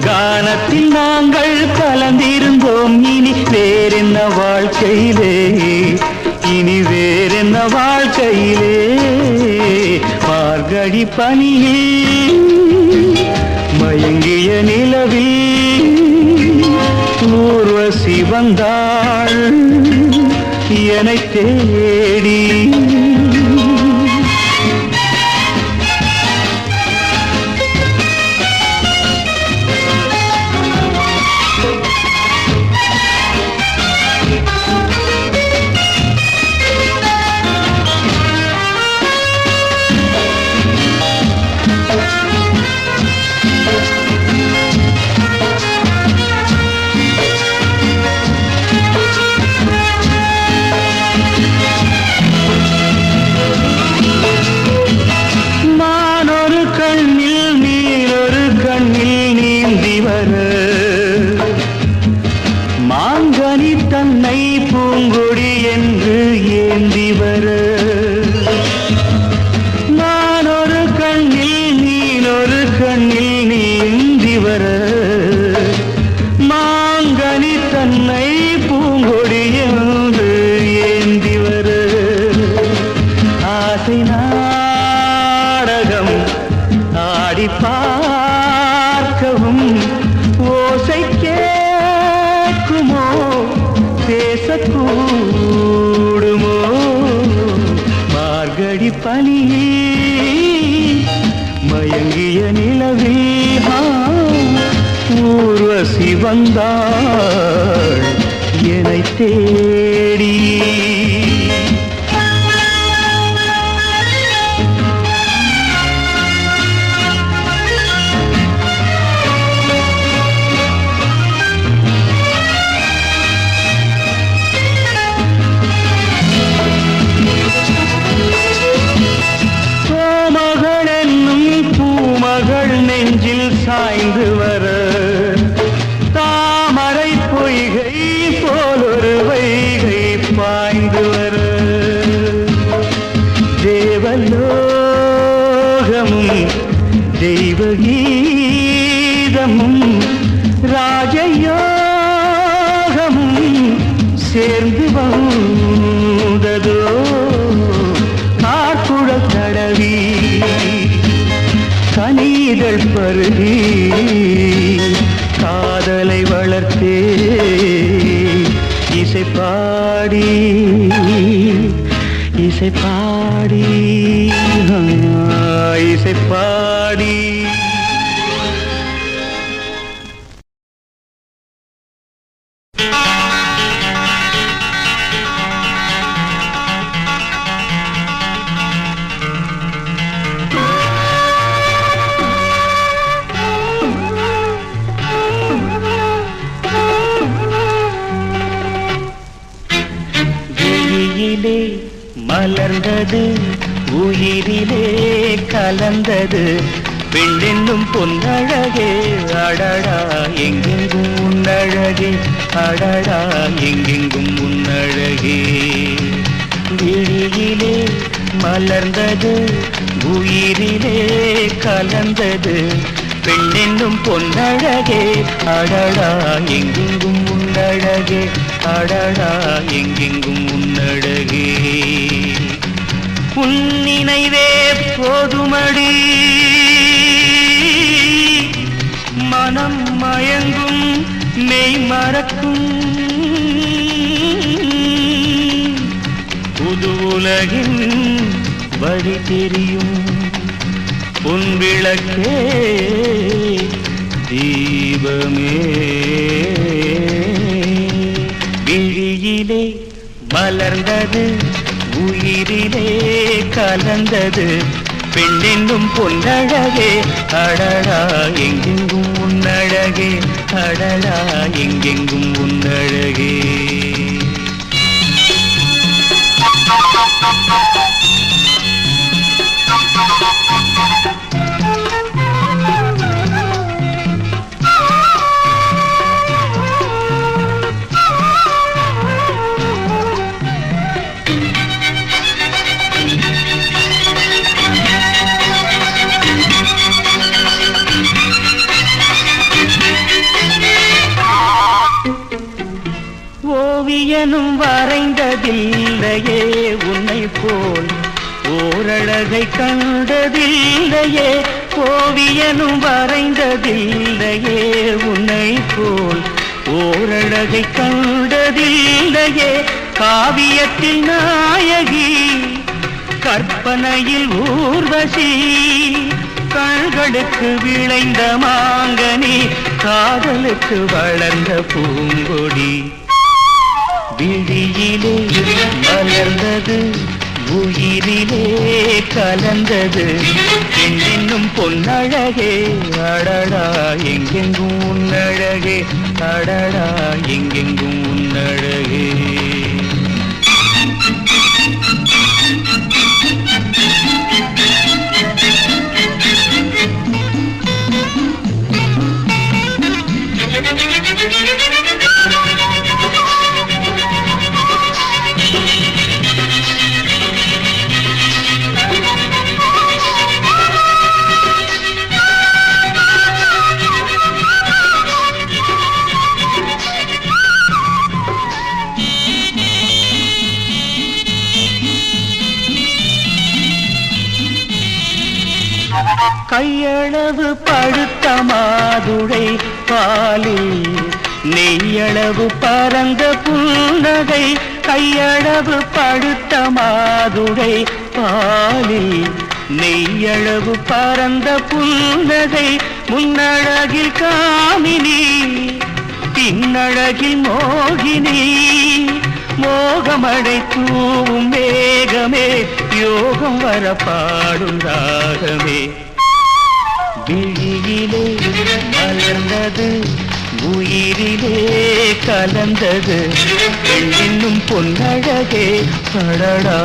கானத்தில் நாங்கள் கலந்திருந்தோம். இனி வேறென்ன வாழ்க்கையிலே, இனி வேறென்ன வாழ்க்கையிலே. மார்கழி பனியில் மயங்கிய நிலவில் ஊர்வசி வந்தாள் என்னைத் தேடி. மாங்கனி தன்னை பூங்கொடி என்று ஏந்தி வர, நான் ஒரு கண்ணில் நீனொரு கண்ணில் நீந்தி வர, மாங்கனி தன்னை பூங்கொடி என்று ஏந்தி வர, ஆசை நாடகம் ஆடி பார்க்கவும் ஓசை கேட்குமோ பேசக்கூடுமோ. மார்கழி பனியில் மயங்கிய நிலவில் ஊர்வசி வந்தாள் என்னைத் தேடி. நெஞ்சில் சாய்ந்து வர, தாமரை பொய்கை போலொரு வைகை பாய்ந்து வர, தேவலோகமும் தெய்வகீதமும் ராஜயோகமும் சேர்ந்து வந்ததோ. கார்குழல் தடவி கனிதழ் பருகி காதலை வளர்த்தே இசை பாடி இசை பாடி இசை பாடி. மலர்ந்தது உயிரிலே கலந்தது பெண்ணென்னும் பொன்னழகே, அடடா எங்கெங்கும் உன்னழகே, அடடா எங்கெங்கும் உன்னழகே. விழியிலே மலர்ந்தது உயிரிலே கலந்தது பெண்ணென்னும் பொன்னழகே அடடா எங்கெங்கும் உன்னழகே அடடா எங்கெங்கும் உன்னழகே உன் நினைவே போதுமடி மனம் மயங்கும் மெய் மறக்கும் புது உலகின் வழி தெரியும் பொன் விளக்கே தீபமே விழியிலே மலர்ந்தது உயிரிலே கலந்தது பெண்ணென்னும் பொன்னழகே அடடா எங்கெங்கும் உன்னழகே அடடா எங்கெங்கும் உன்னழகே ஓவியனும் வரைந்ததில்லையே உன்னை போல் ஓரழகை கண்டதில்லையே ஓவியனும் வரைந்ததில்லையே உன்னை போல் ஓரழகை கண்டதில்லையே காவியத்தில் நாயகி கற்பனையில் ஊர்வசி கண்களுக்கு விளைந்த மாங்கனி காதலுக்கு வளர்ந்த பூங்கொடி விழியிலே மலர்ந்தது உயிரிலே கலந்தது பெண்ணென்னும் பொன்னழகே அடடா எங்கெங்கும் உன்னழகே அடடா எங்கெங்கும் உன்னழகே கையளவு பழுத்த மாதுளை பாலில் நெய்யளவு பரந்த புன்னகை கையளவு பழுத்த மாதுளை பாலில் நெய்யளவு பரந்த புன்னகை முன்னழகில் காமினி பின்னழகில் மோகினி மோகமடை தூவும் மேகமே யோகம் வர பாடும் ராகமே விழியிலே மலர்ந்தது உயிரிலே கலந்தது பெண்ணின்னும் பொன்னழகே அடடா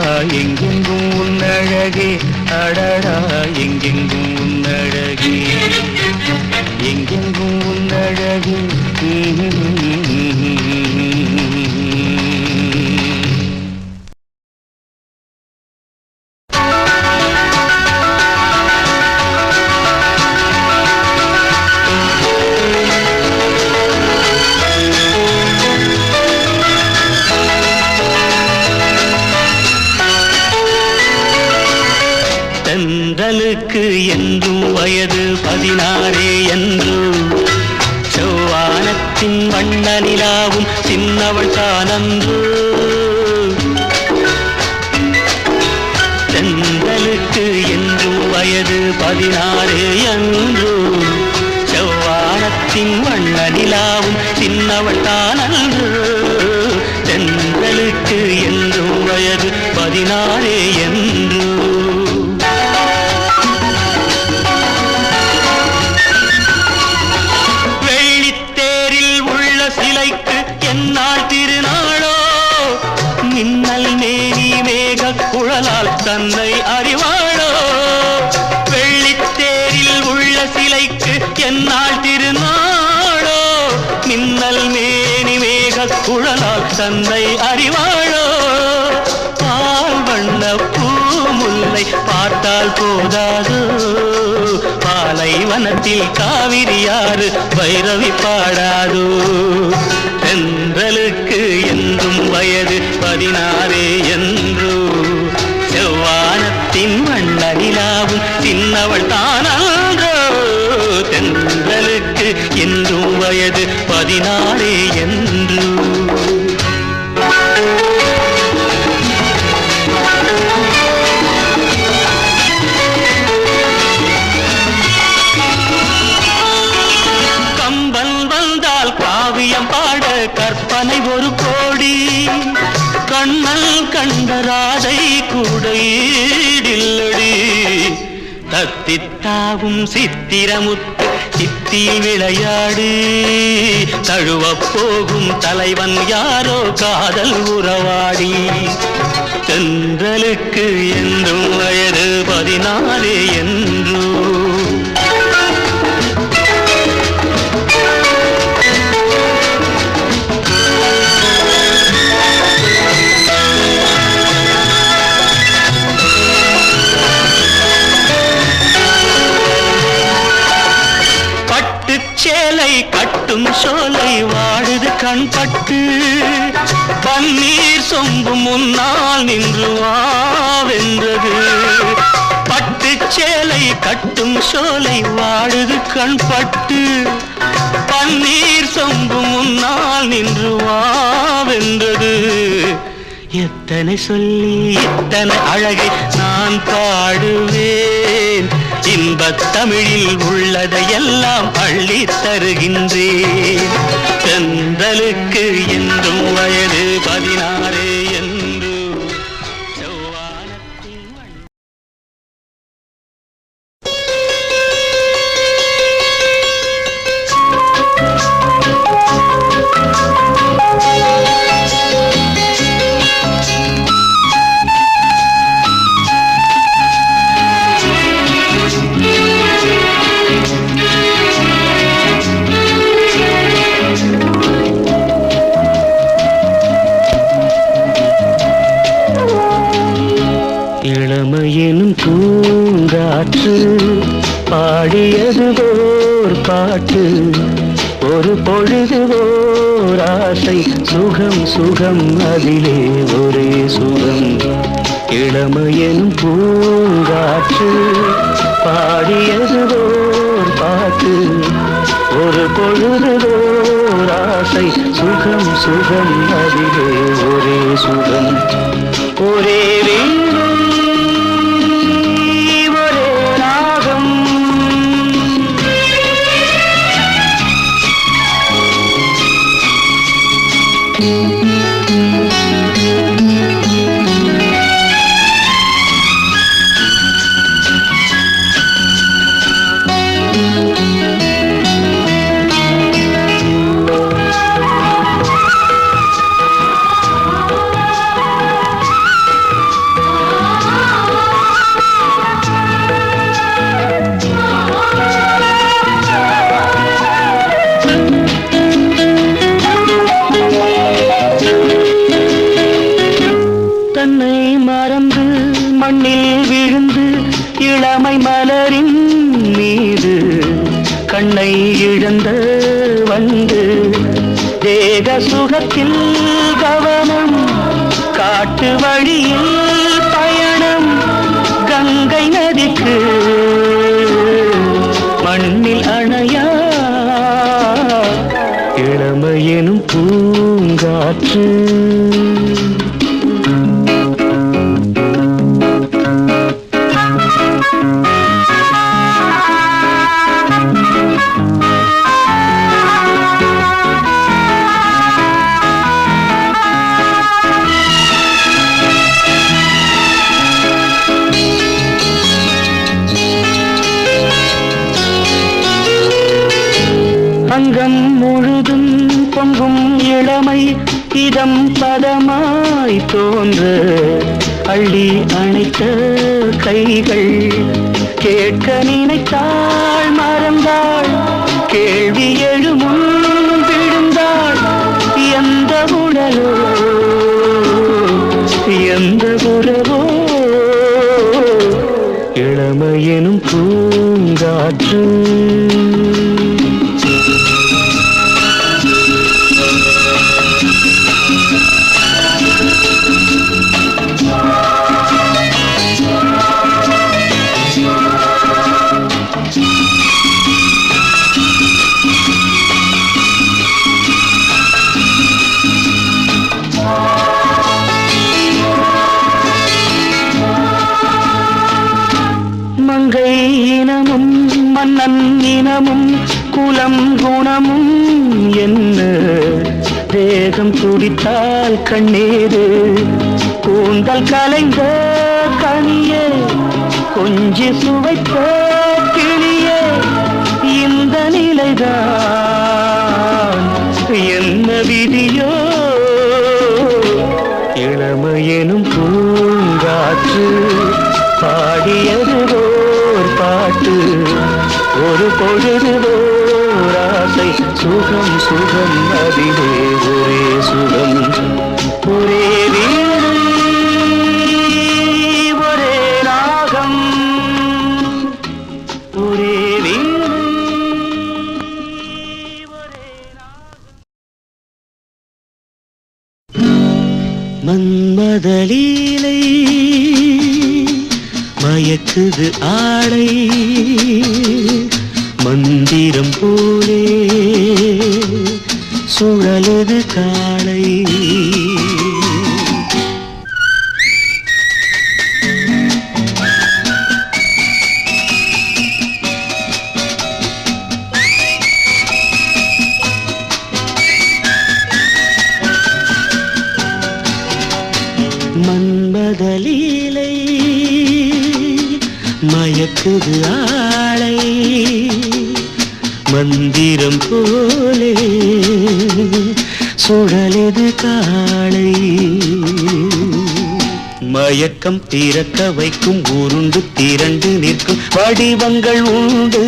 எங்கெங்கும் உன்னழகே அடடா எங்கெங்கும் உன்னழகே எங்கெங்கும் உன்னழகே தென்றலுக்கு என்றும் வயது 16 என்றும் செவ்வானத்தின் வண்ண நிலாவும் சின்னவள் தானன்று தென்றலுக்கு என்றும் வயது 16 என்றும் செவ்வானத்தின் வண்ண நிலாவும் சின்னவள் தானன்று தென்றலுக்கு என்றும் வயது 16 என்று சிலைக்கு என்னால் திருநாளோ மின்னல் மேனி மேக குழலால் தன்னை அறிவாளோ வெள்ளித்தேரில் உள்ள சிலைக்கு என்னால் திருநாளோ மின்னல் மேனி மேக குழலால் தன்னை அறிவாளோ பால் வண்ண பூமுல் மலை பார்த்தால் போதாதோ, பாலைவனத்தில் காவிரியாறு பைரவி பாடாதோ. தென்றலுக்கு என்றும் வயது 16 என்றோ, செவ்வானத்தின் வண்ண நிலாவும் சின்னவள் தானன்றோ. தென்றலுக்கு என்றும் வயது 16 என்றோ. பாட கற்பனை ஒரு கோடி, கண்ணல் கண்ட ராதை கூட ஈடில்லடி. தத்தித்தாவும் சித்திரமுத்து சித்தியில் விளையாடி, தழுவப் போகும் தலைவன் யாரோ காதல் உறவாடி. தென்றலுக்கு என்றும் வயது 14 என்றோ. சேலை கட்டும் சோலை வாடுது கண்பட்டு, பன்னீர் சொம்பு முன்னால் நின்று வாவென்றது. பட்டு சேலை கட்டும் சோலை வாடுது கண்பட்டு, பன்னீர் சொம்பு முன்னால் நின்று வாவென்றது. எத்தனை சொல்லி எத்தனை அழகை நான் பாடுவேன், இன்பத் தமிழில் உள்ளதையெல்லாம் அள்ளி தருகின்றேன். தென்றலுக்கு என்றும் வயது 16 என்று. இளமையெனும் பூங்காற்று பாடியது ஓர் பாட்டு, ஒரு பொழுது ஓர் ஆசை, சுகம் சுகம் அதிலே ஒரே சுகம். இளமையெனும் பூங்காற்று பாடியது ஓர் பாட்டு, ஒரு பொழுது ஓர் ஆசை, சுகம் சுகம் அதிலே ஒரே சுகம். ஒரே மண்ணில் விழுந்து இளமை மலரின் மீது கண்ணை இழந்த வந்து, தேக சுகத்தில் கவனம், காட்டு வழியில் பயணம், கங்கை நதிக்கு மண்ணில் அணையா இளமையெனும் பூங்காற்று. அங்கம் முழுதும் பொங்கும் இளமை இதம் பதமாய் தோன்ற, அள்ளி அணைத்த கைகள் கேட்க நினைத்தாள் மறந்தாள், கேள்வி எழுமுன் விழுந்தாள். எந்த உடலோ எந்த உறவோ இளமையெனும் பூங்காற்று மங்கை இனமும் மன்னன் இனமும் குலம் குணமும் என்ன தேகம் துடித்தால் கண்ணீரு கூந்தல் கலைந்த கனியே கொஞ்சி சுவைத்த கிளியே இந்த நிலைதான் என்ன விதியோ இளமையெனும் பூங்காற்று பாடியது ஓர் பாட்டு ஒரு பொழுது ஓர் ஆசை சுகம் சுகம் அதிலே ஒரே சுகம் ஒரே வீடு ஒரே ராகம் ஒரே வீடு ஒரே மன்மதலீலை மயக்குது ஆடை மந்திரம் போலே சுழலுது காளை மன்மதலீலை மயக்குது ஆளை மந்திரம் போலே சுழலுது காளை மயக்கம் திறக்க வைக்கும் உருண்டு திரண்டு நிற்கும் வடிவங்கள் உண்டு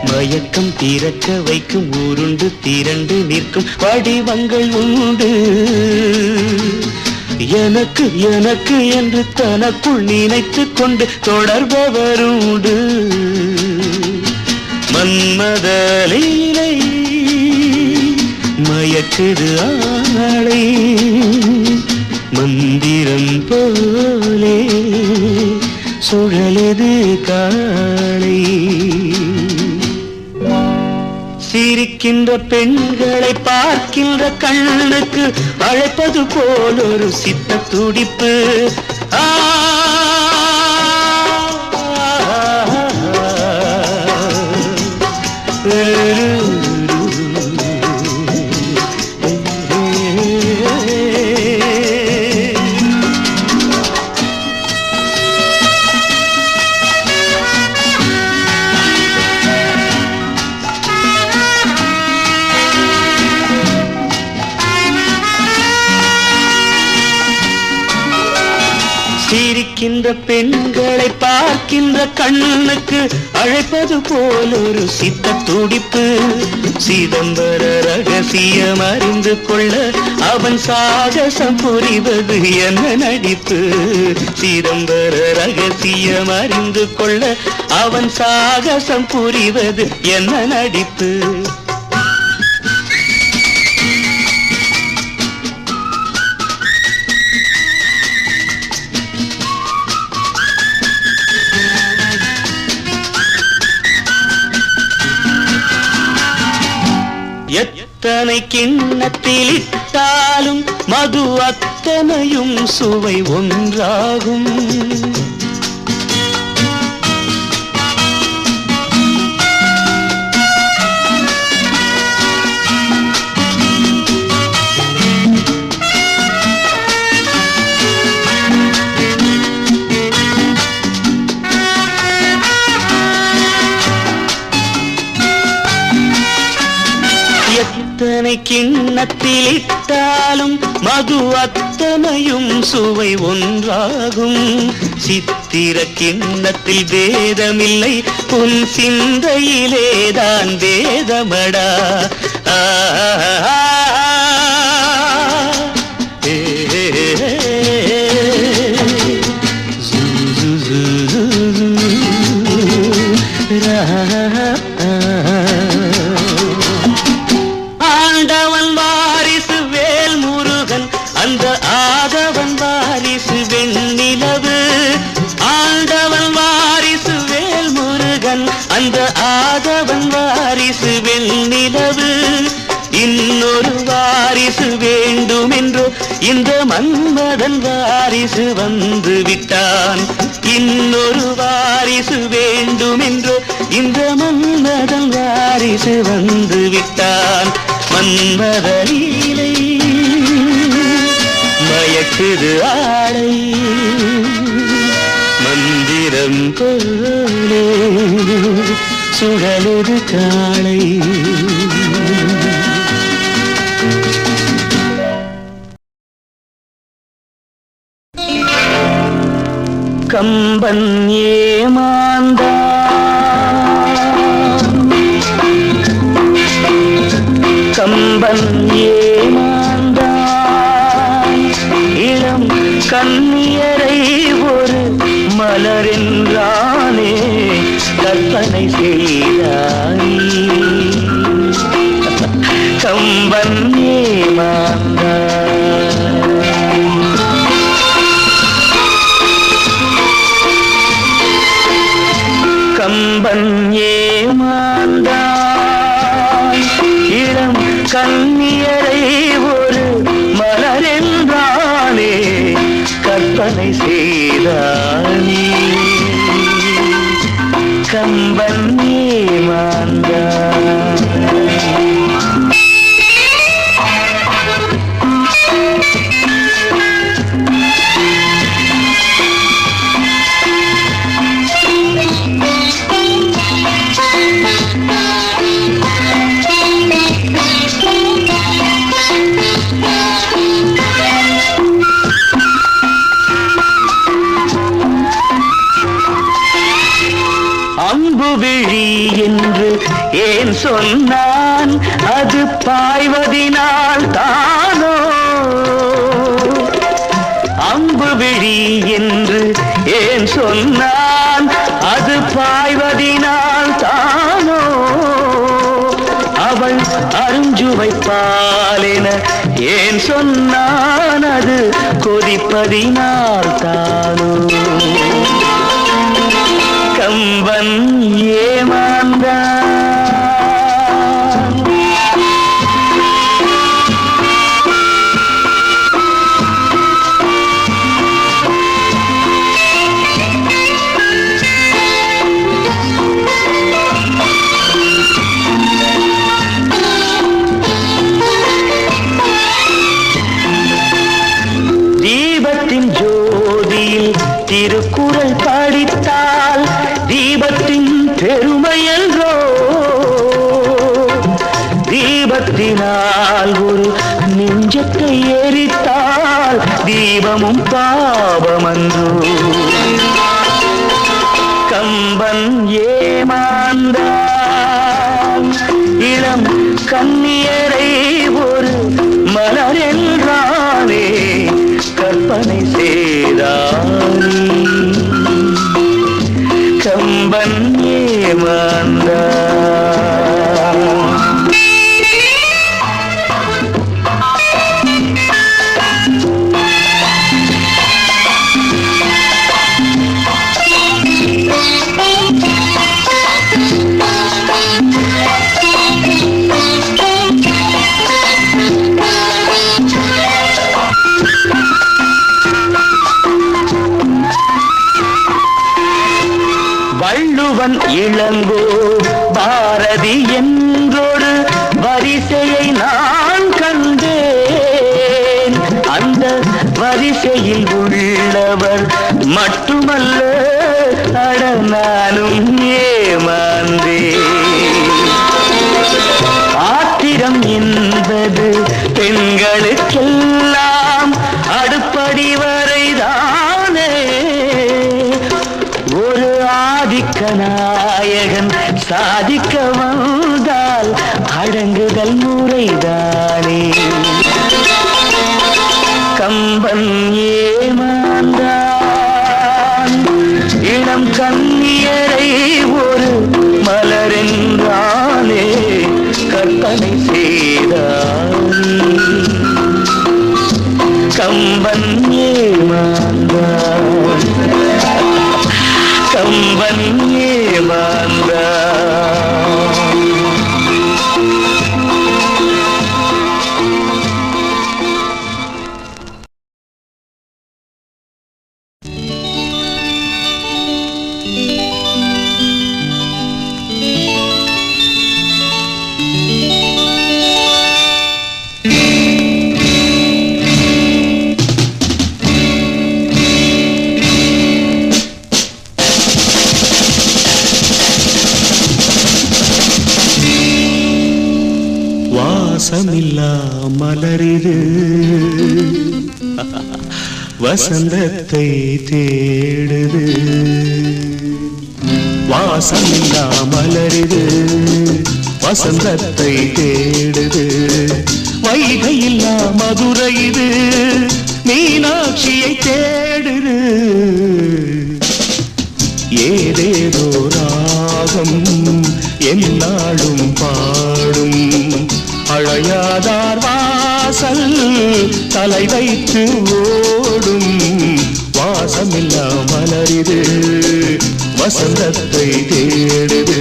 மயக்கம் திறக்க வைக்கும் உருண்டு திரண்டு நிற்கும் வடிவங்கள் உண்டு எனக்கு எனக்கு என்று தனக்குள் நினைத்துக் கொண்டு தொடர்பவருண்டு மன்மதலீலை மயக்குது ஆளை மந்திரம் போலே சுழலுது காளை சிரிக்கின்ற பெண்களை பார்க்கின்ற கண்ணுக்கு அழைப்பது போல் ஒரு சித்த துடிப்பு சிரிக்கின்ற பெண்களை பார்க்கின்ற கண்ணுக்கு அழைப்பது போல் ஒரு சித்த துடிப்பு சிதம்பர ரகசியம் அறிந்து கொள்ள அவன் சாகசம் புரிவது என்ன நடிப்பு சிதம்பர ரகசியம் அறிந்து கொள்ள அவன் சாகசம் புரிவது என்ன நடிப்பு எத்தனை கிண்ணத்தில் இட்டாலும் மது அத்தனையும் சுவை ஒன்றாகும் எத்தனை கிண்ணத்தில் இட்டாலும் மது அத்தனையும் சுவை ஒன்றாகும். சித்திர கிண்ணத்தில் பேதமில்லை, உன் சிந்தையிலேதான் பேதமடா. ஆண்டவன் வாரிசு வேல் முருகன், அந்த ஆதவன் வாரிசு வெண்ணிலவு. ஆண்டவன் வாரிசு வேல் முருகன், அந்த ஆதவன் வாரிசு வெண்ணிலவு. இன்னொரு வாரிசு வேண்டுமென்றோ இந்த மன்மதன் வாரிசு வந்து விட்டான். இன்னொரு வாரிசு வேண்டுமென்றோ இந்த மன்மதன் வாரிசு வந்து விட்டான். மன்மத லீலை மயக்குது ஆடை, மந்திரம் போலே சுழலுது காளை. கம்பன் ஏமாந்தான், கம்பன் ஏமாந்தான். இளம் கண்ணியரை ஒரு மலரென்றானே கற்பனை செய்தானே. கம்பன் ஏமாந்தான். கம்பன் ஏமாந்தான். இளம் கண்ணியரை ஒரு மலரென்றானே கற்பனை செய்தானே. கம்பன் ஏமாந்தான். அம்பு விழி என்று ஏன் சொன்னான், அது பாய்வதினால் தானோ. அம்பு விழி என்று ஏன் சொன்னான், அது பாய்வதினால் தானோ. அவள் அருஞ்சுவைப்பாலென ஏன் சொன்னான், அது கொதிப்பதினால் தானோ. கம்பன் ஏமாந்தான். தீபத்தின் ஜோதியில் திருக்குறள் படித்தால் தீபத்தின் பெருமை என்றோ. தீபத்தினால் ஒரு நெஞ்சத்தை எரித்தால் தீபமும் பாவமன்றோ. கம்பன் ஏமாந்தான். இளம் கண்ணியரை ஒரு மலரென்றானே கற்பனை செய்தானே. கம்பன் ஏமாந்தான். வள்ளுவன் இளங்கோ பாரதி என்றொரு வரிசையை நான் கண்டேன். அந்த வரிசையில் உள்ளவர் மட்டுமல்ல, அட நானும் ஏமாந்தேன். ஆத்திரம் கலைதானே கம்பன் ஏமாந்தான் இளம் கண்ணியரை ஒரு மலரென்றாலே கற்பனை செய்தான் கம்பன் ஏமாந்தான் கம்பன் ஏமாந்தான் வாசமில்லா மலரிது வசந்தத்தை தேடுது வாசமில்லா மலரிது வசந்தத்தை தேடுது வைகையில்லா மதுரை இது மீனாட்சியை தேடுது ஏதேதோ ராகம் என்னாலும் பாடும் அழையாதார் வாசல் தலை வைத்து ஓடும் வாசமில்லா மலரிது வசந்தத்தை தேடுது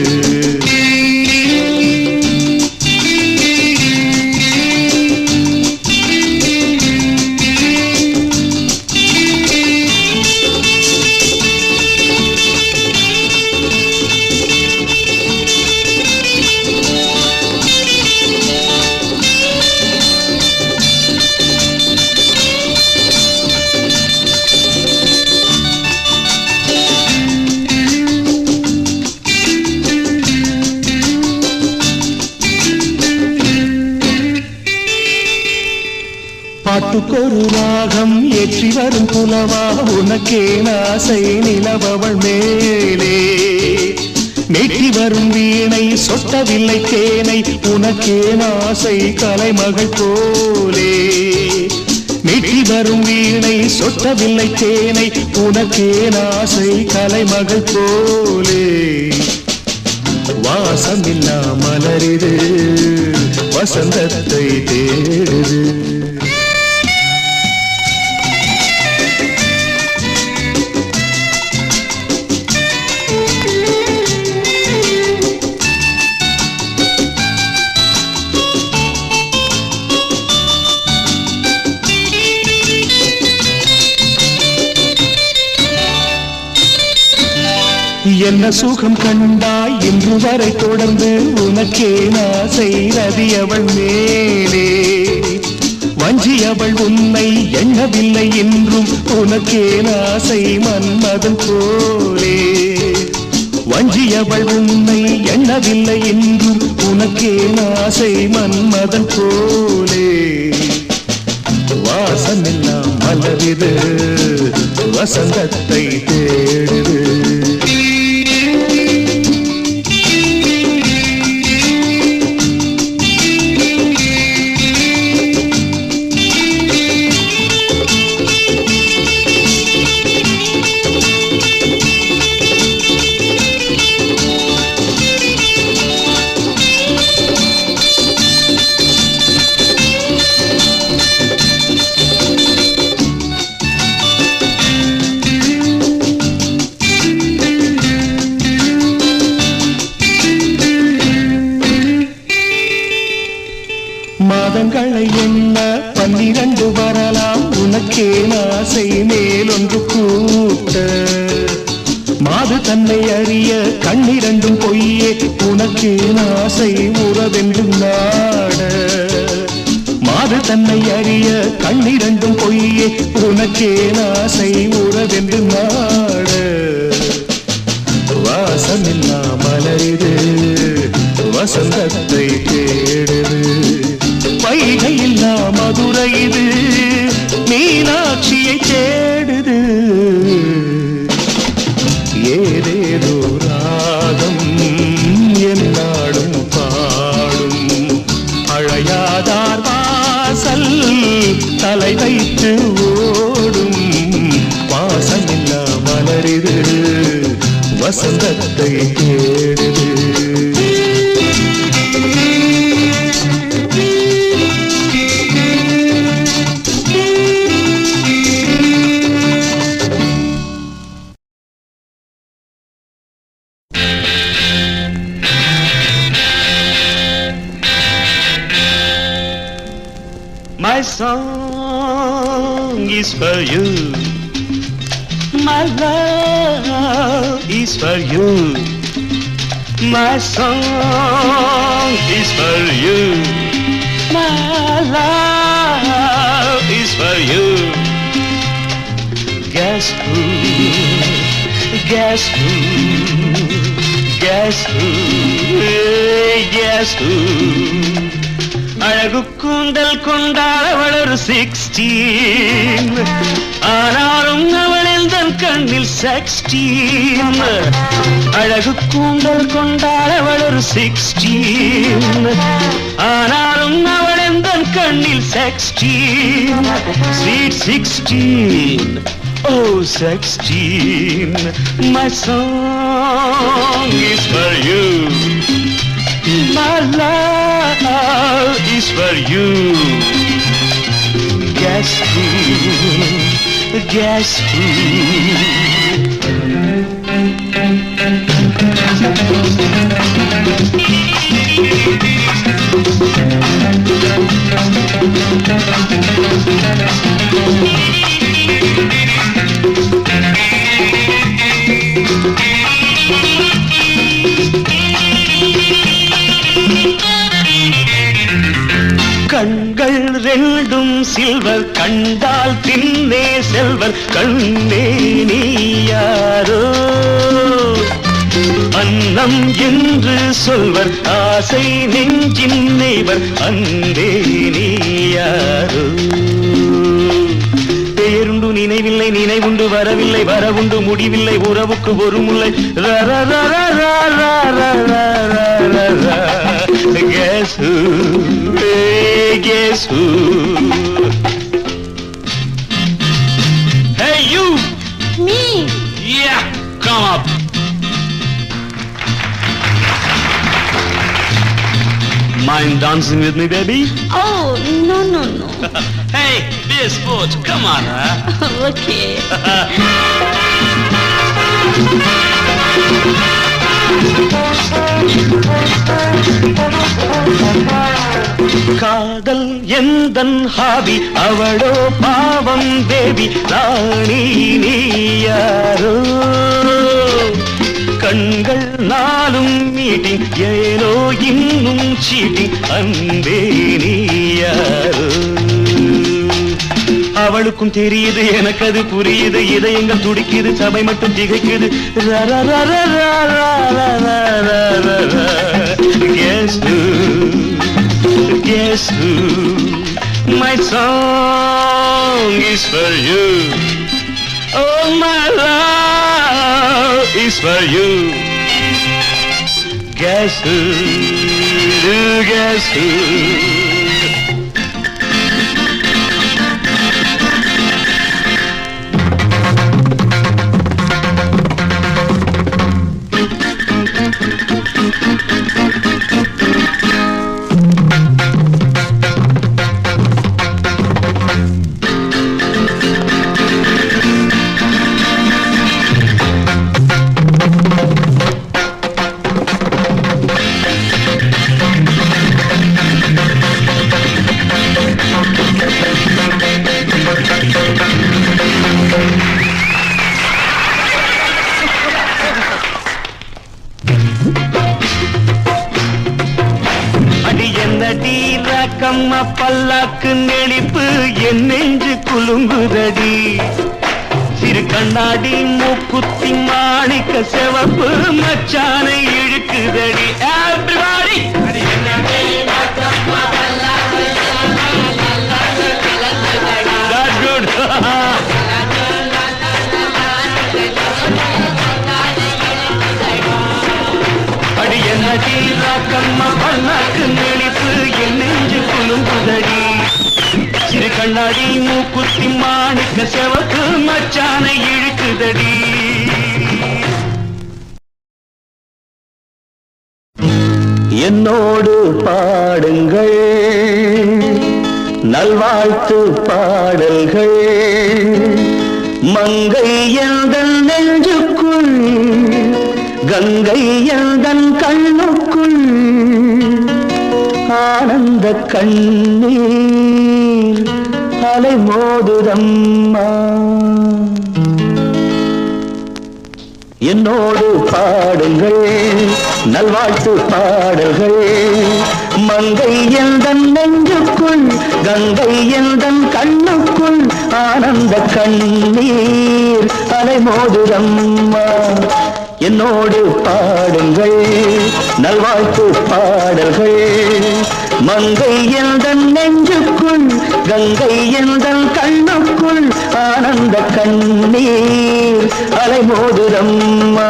பாட்டுக்கொரு ராகம் ஏற்றி வரும் புலவா உனக்கே ஆசை நிலவவள் மேலே மேற்றி வரும் வீணை சொட்டவில்லை தேனை உனக்கே ஆசை கலைமகள் போலே மேற்றி வரும் வீணை சொட்டவில்லை தேனை உனக்கே ஆசை கலைமகள் போலே வாசமில்லா மலரிது வசந்தத்தை தேடுது என்ன சுகம் கண்டாய் இன்று வரை தொடர்ந்து உனக்கே ஆசை ரதியவள் மேலே வஞ்சியவள் உன்னை எண்ணவில்லை என்றும் உனக்கே ஆசை மன்மதன் போலே வஞ்சியவள் உன்னை எண்ணவில்லை என்றும் உனக்கே ஆசை மன்மதன் போலே வாசமெல்லாம் மலரிது வசந்தத்தை தேடுது மாதங்களை எண்ண 12 வரலாம் உனக்கே ஆசை மேலொன்று கூட்ட மாது தன்னை அறிய கண்ணிரண்டும் பொய்யே உனக்கே ஆசை உறவென்றும் நாட மாது தன்னை அறிய கண்ணிரண்டும் பொய்யே உனக்கே ஆசை உறவென்று நாட வாசமில்லா மலரிது வசந்தத்தை தேடுது வைகையில்லா மதுரை இது மீனாட்சியை தேடுது ஏதேதோ ராகம் என்னாடும் பாடும் அழையா ஆதார் வாசல் தலை வைத்து ஓடும் வாசமில்லா மலரிது வசந்தத்தை தேடுது. My song is for you, my love is for you, my song is for you, my love is for you. Guess who, guess who, guess who, guess who. அழகு கூந்தல் கொண்டாள் ஒரு 16, ஆனாலும் அவளில் தன் கண்ணில் 16. அழகு கூந்தல் கொண்டாள் ஒரு 16, ஆனாலும் அவளில் தன் கண்ணில் 16. Sweet 16, oh 16, my song is for you, my love is for you. Guess who, guess who. கண்கள் ரெண்டும் சில்வர் கண்டால் பின்னே செல்வர் கண்ணே நீ யாரோ அன்னம் என்று சொல்வர் ஆசை நெஞ்சின் நெய்வர் அன்பே நீ யாரோ பேருண்டு நினைவில்லை நினைவுண்டு வரவில்லை வரவுண்டு முடிவில்லை உறவுக்கு ஒரு முல்லை Guess who, hey, guess who. Hey you. Me. Yeah, come up. Mind dancing with me, baby? Oh, no. Hey, be a sport, come on, huh? Okay. காதல் எந்தன் ஹாபி அவளோ பாவம் பேபி ராணி நீ யாரோ கண்கள் நாளும் மீட்டிங் ஏனோ இன்னும் சீட்டிங் அன்பே நீ யாரோ அவளுக்கும் தெரியுது எனக்கு அது புரியுது இதயங்கள் துடிக்குது சபை மட்டும் திகைக்குது Guess who, guess who, my song is for you, oh my love is for you. Guess who, guess who. கம்மா பல்லாக்கு நெளிப்பு என் நெஞ்சு குலுங்குதடி சிறு கண்ணாடி மூக்குத்தி மாணிக்க சிவப்பு மச்சானை இழுக்குதடி Everybody! That's good! அடி என்ன தீரா கம்மா பல்லாக்கு நெளிப்பு என் நெஞ்சு குலுங்கு இழுக்குதடி சிறு கண்ணாடி மூக்குத்தி மாணிக்க செவக்கு மச்சானை இழுக்குதடி. என்னோடு பாடுங்கள் நல்வாழ்த்து பாடல்கள் மங்கை எந்தன் நெஞ்சுக்குள் கங்கை எந்தன் கண்ணுக்குள் ஆனந்த கண்ணீர் அலை மோதுதம்மா. என்னோடு பாடுங்கள் நல்வாழ்த்து பாடல்கள் மங்கை எந்தன் நெஞ்சுக்குள் கங்கை எந்தன் கண்ணுக்குள் ஆனந்த கண்ணீர் அலை மோதுதம்மா. என்னோடு பாடுங்கள் நல்வாழ்த்து பாடல்கள் மங்கை எந்தன் நெஞ்சுக்குள் கங்கை எந்தன் கண்ணுக்குள் ஆனந்த கண்ணீர் அலை மோதுதம்மா.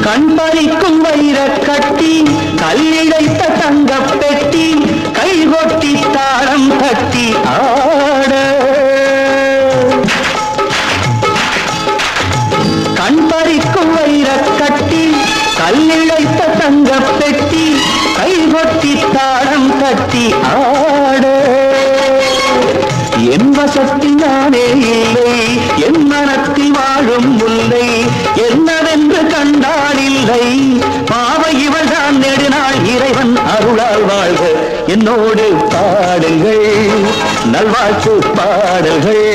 கண் பறிக்கும் வைர கட்டி கல்லிழைத்த தங்க பெட்டி கைகொட்டி தாளம் தட்டி ஆட கண் பறிக்கும் வைர கட்டி கல்லிழைத்த தங்க பெட்டி கைகொட்டி தாளம் தட்டி ஆட என் வசத்தில் நானே இல்லை என் மனத்தில் வாழும் முல்லை என்னவென்று கண்டால் இல்லை பாவை இவள் தான் நெடுநாள் இறைவன் அருளால் வாழ்க. என்னோடு பாடுங்கள் நல்வாழ்த்து பாடல்கள்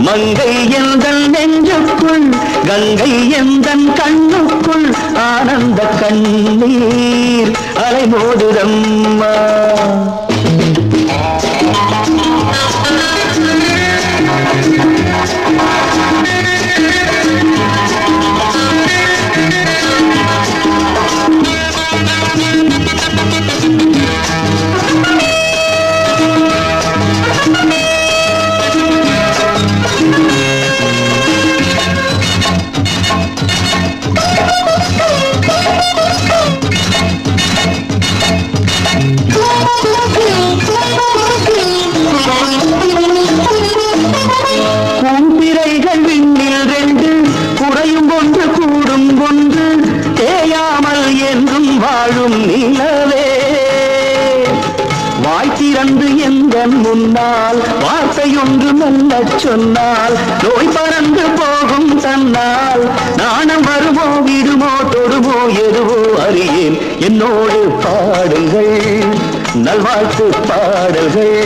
மங்கை எந்தன் நெஞ்சுக்குள் கங்கை எந்தன் கண்ணுக்குள் ஆனந்த கண்ணீர் அலை மோதுதம்மா. கூம்பிரைகள் விண்ணில் ரெண்டு குறையும் ஒன்று கூடும் ஒன்று தேயாமல் என்றும் வாழும் நிலவே வாய் திறந்து எந்த முன்னால் வார்த்தையொன்று மெல்ல சொன்னால் நோய் பறந்து போகும் தன்னால் நாணம் வருமோ விடுமோ தொடுமோ எதுவோ அறியேன். என்னோடு பாடுங்கள் நல்வாழ்த்து பாடல்கள்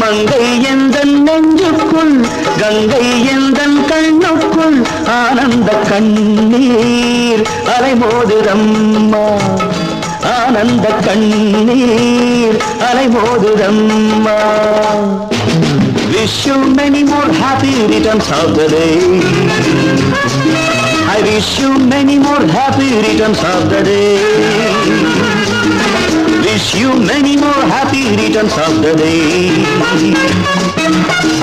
மங்கை எந்தன் நெஞ்சுக்குள் கங்கை எந்தன் கண்ணுக்குள் ஆனந்த கண்ணீர் அலை மோதுதம்மா. ஆனந்த கண்ணீர் அலை மோதுதம்மா. Wish you many more happy returns of the day. I wish you many more happy returns of the day. Wish you many more happy returns of the day.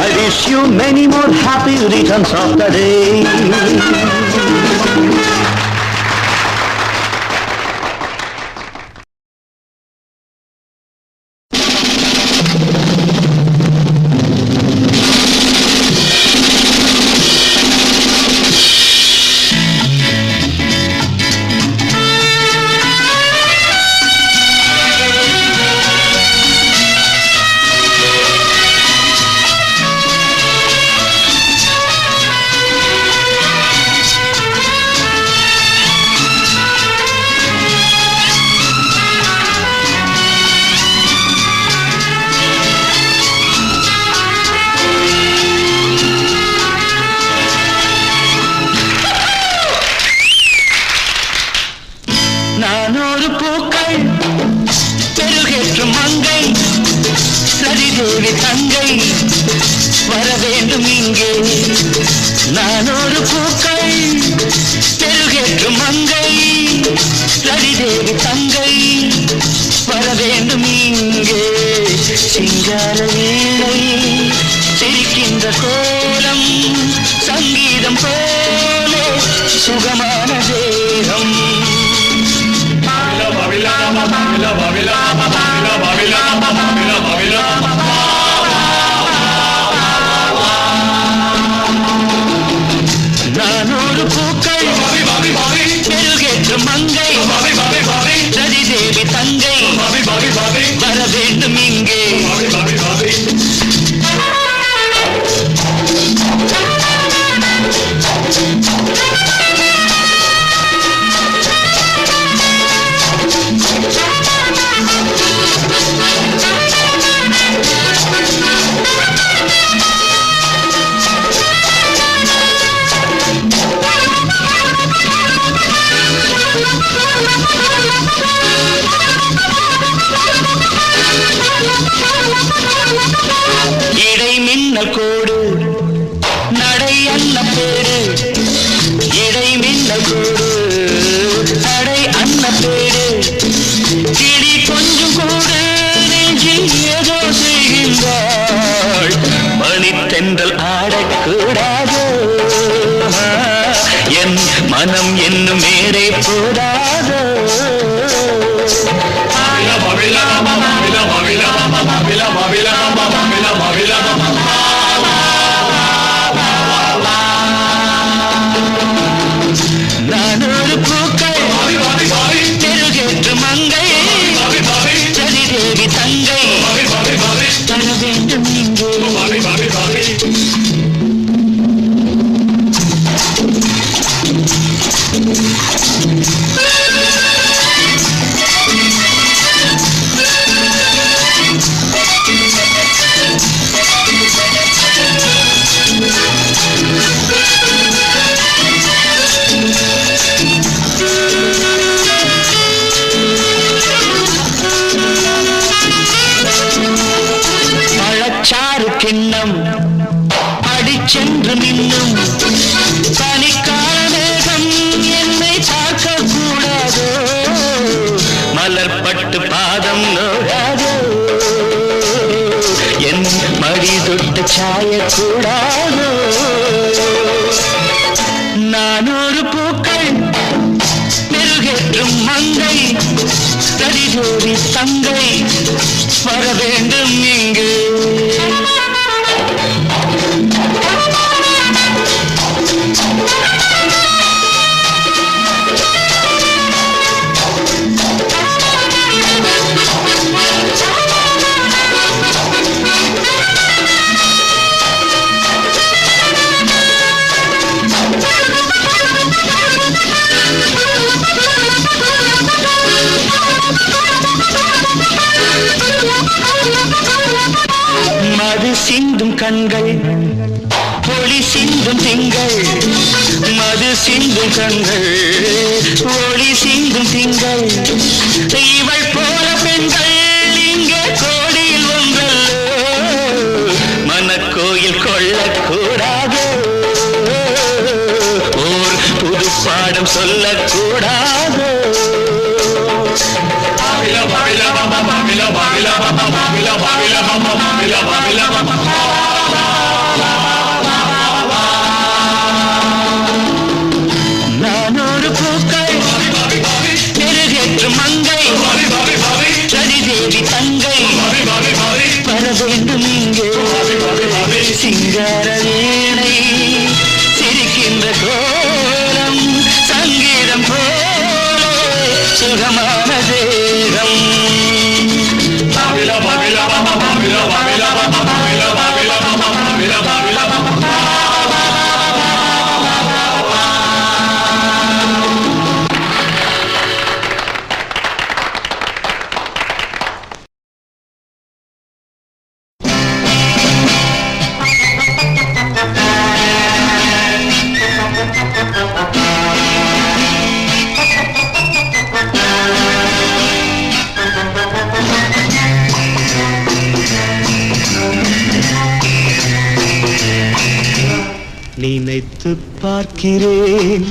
I wish you many more happy returns of the day. பெருகேற்றும் மங்கை ரதிதேவி தங்கை வர வேண்டும் இங்கே சிங்கார வீணை சிரிக்கின்ற கோலம் சங்கீதம் போல சுகமான தேகம் நானூறு பூக்கள் பெருகேற்றும் மங்கை ரதிதேவி தங்கை வர வேண்டும் இங்கே இடை மின்னல் கோடு நடை அன்ன பேரு இடை மின்னல் கோடு நடை அன்ன பேரு கிளி கொஞ்சம் கூட நெஞ்சில் ஏதோ செய்கின்றாள் மணித்தென்றல் ஆடக்கூடாது என் மனம் என்னும் மேலே போடாது நானூறு பூக்கள் பெருகேற்று மங்கை ரதிதேவி தங்கை தர வேண்டும் இங்கே பழச்சாறு கிண்ணம் அடிச்சென்று நின்னும் பனிக்கால மேகம் என்னை பார்க்க கூடாதோ மலர்பட்டு பாதம் நோடாதோ என் மடி தொட்டு சாயக்கூடாதோ நானூறு பூக்கள் பெருகேற்றும் மங்கை ரதிதேவி தங்கை வர வேண்டும் இங்கு மது சிந்தும் கண்கள் ஒளி சிந்தும் திங்கள் மது சிந்தும் கண்கள் ஒளி சிந்தும் திங்கள் இவள் போல பெண்கள் இங்கே கோடியில் ஒன்றல்லோ மனக்கோயில் கொள்ளக்கூடாது ஓர் புது பாடம் சொல்லக்கூடாது நானூறு பூக்கள் பெருகேற்று மங்கை ரதிதேவி தங்கை வர வேண்டும் இங்கே சிங்கார வீணை சிரிக்கின்ற கோலம் சங்கீதம் போல சுகமான தேகம் நினைத்து பார்க்கிறேன்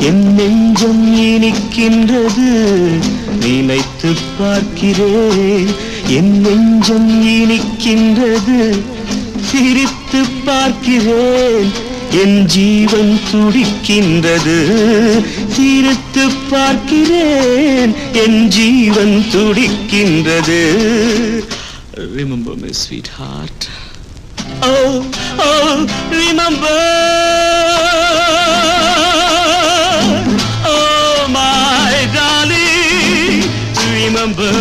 என் நெஞ்சம் இனிக்கின்றது, நினைத்து பார்க்கிறேன். என் நெஞ்சம் இனிக்கின்றது, சிரித்து பார்க்கிறேன். என் ஜீவன் துடிக்கின்றது, சிரித்து பார்க்கிறேன். என் ஜீவன் துடிக்கின்றது. Remember me, sweetheart. Oh, oh, remember. Oh, my darling, remember.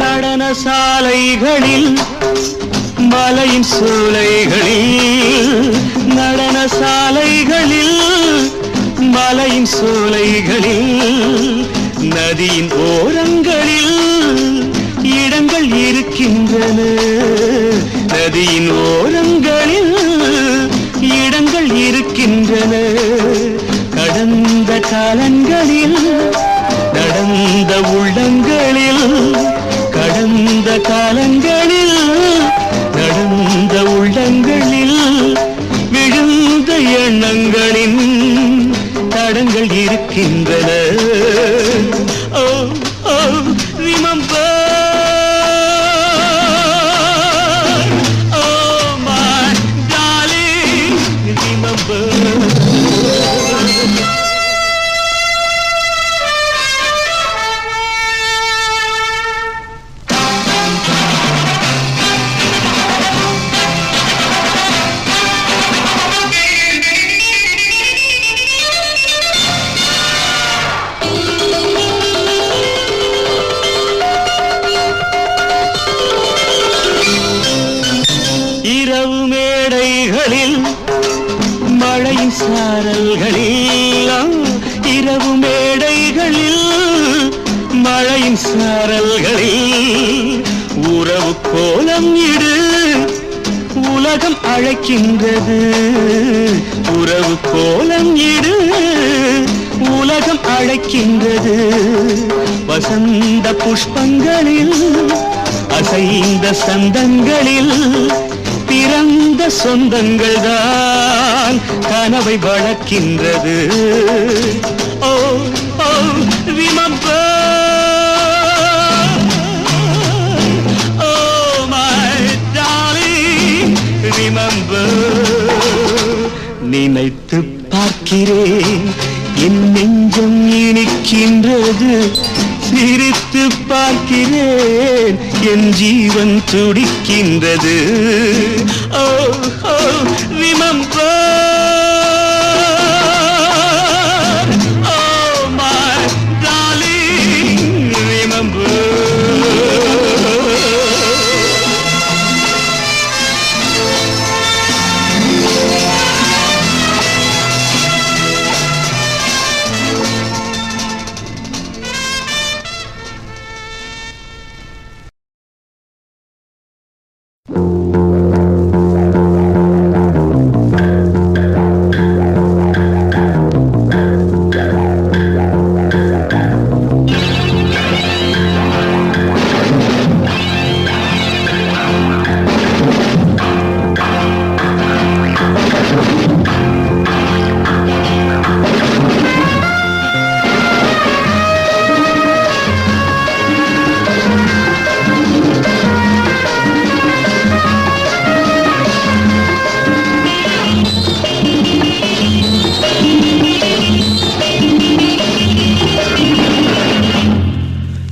நடன சாலைகளில், மலையின் சோலைகளில், நடன சாலைகளில், மலையின் சோலைகளில், நதியின் ஓரங்களில் இடங்கள் இருக்கின்றன. நதியின் ஓரங்களில் இடங்கள் இருக்கின்றன. கடந்த காலங்களில் நடந்த உள்ளங்களில், கடந்த காலங்களில் நடந்த உள்ளங்களில் விழுந்த எண்ணங்களின் தடங்கள் இருக்கின்றன. ஓ ஓ remember. Oh my darling, remember. இரவு மேடைகளில், மழையின் சாரல்களில், இரவு மேடைகளில், மழையின் சாரல்களில் உறவு கோலம் இடு, உலகம் அழைக்கின்றது. உறவு கோலம் இடு, உலகம் அழைக்கின்றது. வசந்த புஷ்பங்களில், அசைந்த சந்தங்களில் பிறந்த சொந்தங்கள் தான் கனவை வளர்க்கின்றது. ஓ ஓ remember. Oh my darling, remember. நினைத்து பார்க்கிறேன், என் நெஞ்சம் இனிக்கின்றது, சிரித்து பார்க்கிறேன். என் ஜீவன் துடிக்கின்றது. ஓ ஓ remember. Oh my darling, remember.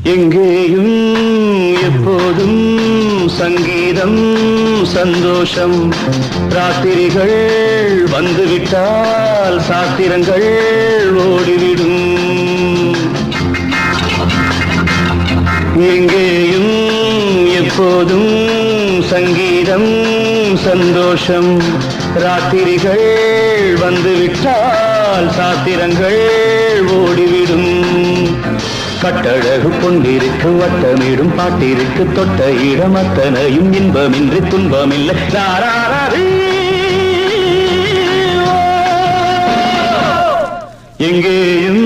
எங்கேயும் எப்போதும் சங்கீதம் சந்தோஷம் ராத்திரிகள் வந்துவிட்டால் சாத்திரங்கள் ஓடிவிடும் எங்கேயும் எப்போதும் சங்கீதம் சந்தோஷம் ராத்திரிகள் வந்துவிட்டால் சாத்திரங்கள் ஓடிவிடும் கட்டழகு கொண்டிருக்கு வட்டமிடும் பாட்டிற்கு தொட்ட இடம் அத்தனையும் இன்பமின்றி துன்பமில்லை எங்கேயும்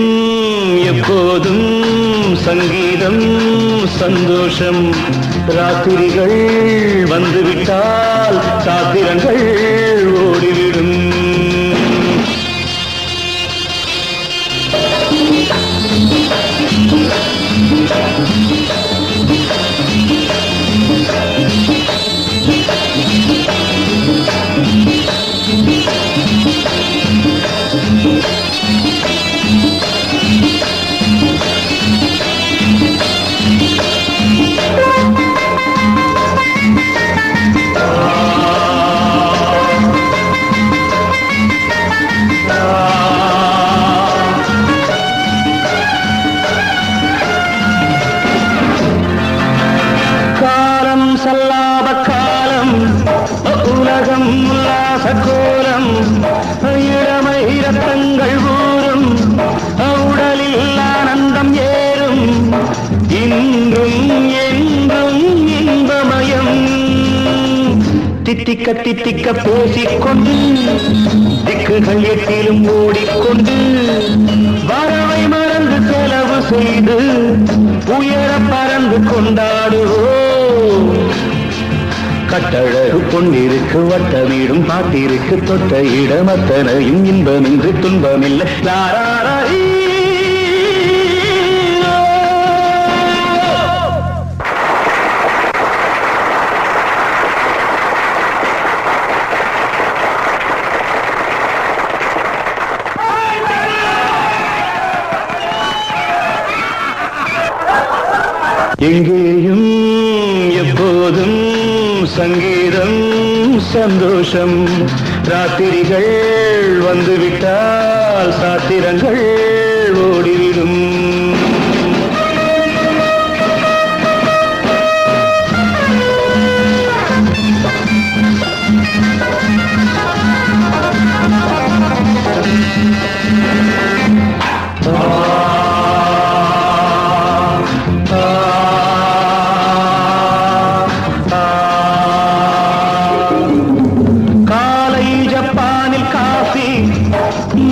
எப்போதும் சங்கீதம் சந்தோஷம் ராத்திரிகள் வந்துவிட்டால் சாத்திரங்கள் ஓடிவிடும் சல்லாப காலம் உலகம் உல்லாச கோலம் இளமை ரத்தங்கள் ஊறும் உடலில் ஆனந்தம் ஏறும் இன்றும் என்றும் இன்பமயம் தித்திக்க தித்திக்க பேசிக்கொண்டு திக்குகள் எட்டிலும் ஓடிக்கொண்டு வரவை மறந்து செலவு செய்து உயர பறந்து கொண்டாடுவோம் கட்டழகு பொன்னிருக்கு வட்டமீடும் பாட்டிற்கு தொட்ட இடம் அத்தனையும் இன்பமின்றி துன்பமில்லை எங்கேயும் எப்போதும் சங்கீதம் சந்தோஷம் ராத்திரிகள் வந்துவிட்டால் சாத்திரங்கள் ஓடிவிடும்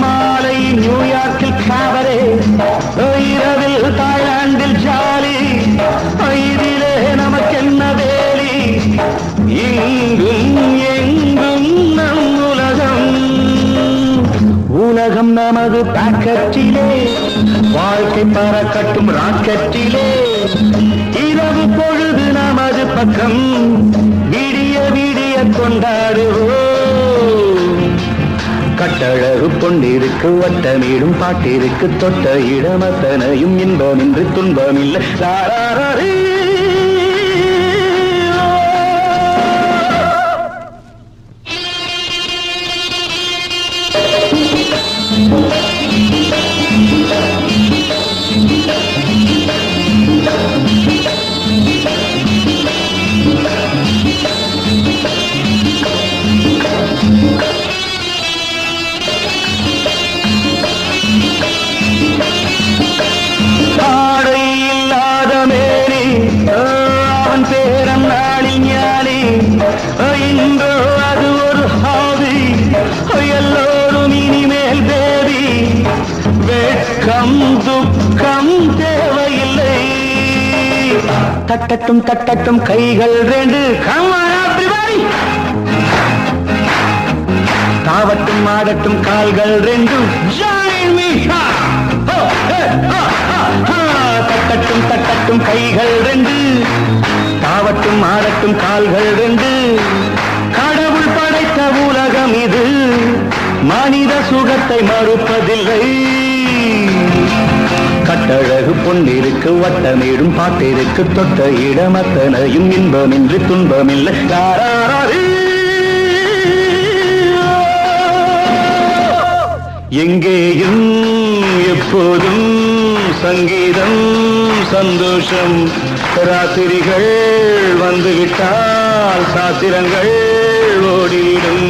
மாலை நியூயார்க்கில் காவரே இரவில் தாய்லாந்தில் ஜாலி இதிலே நமக்கென்ன வேலி இங்கும் எங்கும் நம் உலகம் உலகம் நமது பாக்கெட்டிலே வாழ்க்கை பறக்கட்டும் ராக்கெட்டிலே இரவு பொழுது நமது பக்கம் விடிய விடிய கொண்டாடுவோம் கட்டழகு பொன்னிருக்கு வட்டமீடும் பாட்டிற்கு தொட்ட இடம் அத்தனையும் இன்பமின்றி துன்பமில்லை துக்கம் தேவையில்லை தட்டட்டும் தட்டட்டும் கைகள் ரெண்டு தாவட்டும் ஆடட்டும் கால்கள் ரெண்டு தட்டட்டும் தட்டட்டும் கைகள் ரெண்டு தாவட்டும் ஆடட்டும் கால்கள் ரெண்டு கடவுள் படைத்த உலகம் இது மனித சுகத்தை மறுப்பதில்லை கட்டழகு பொன்னிருக்கு வட்டமேடும் பாட்டிற்கு தொட்ட இடமத்தனையும் இன்பமின்றி துன்பமில்லை. எங்கேயும் எப்போதும் சங்கீதம் சந்தோஷம். ராத்திரிகள் வந்துவிட்டால் சாத்திரங்கள் ஓடிடும்.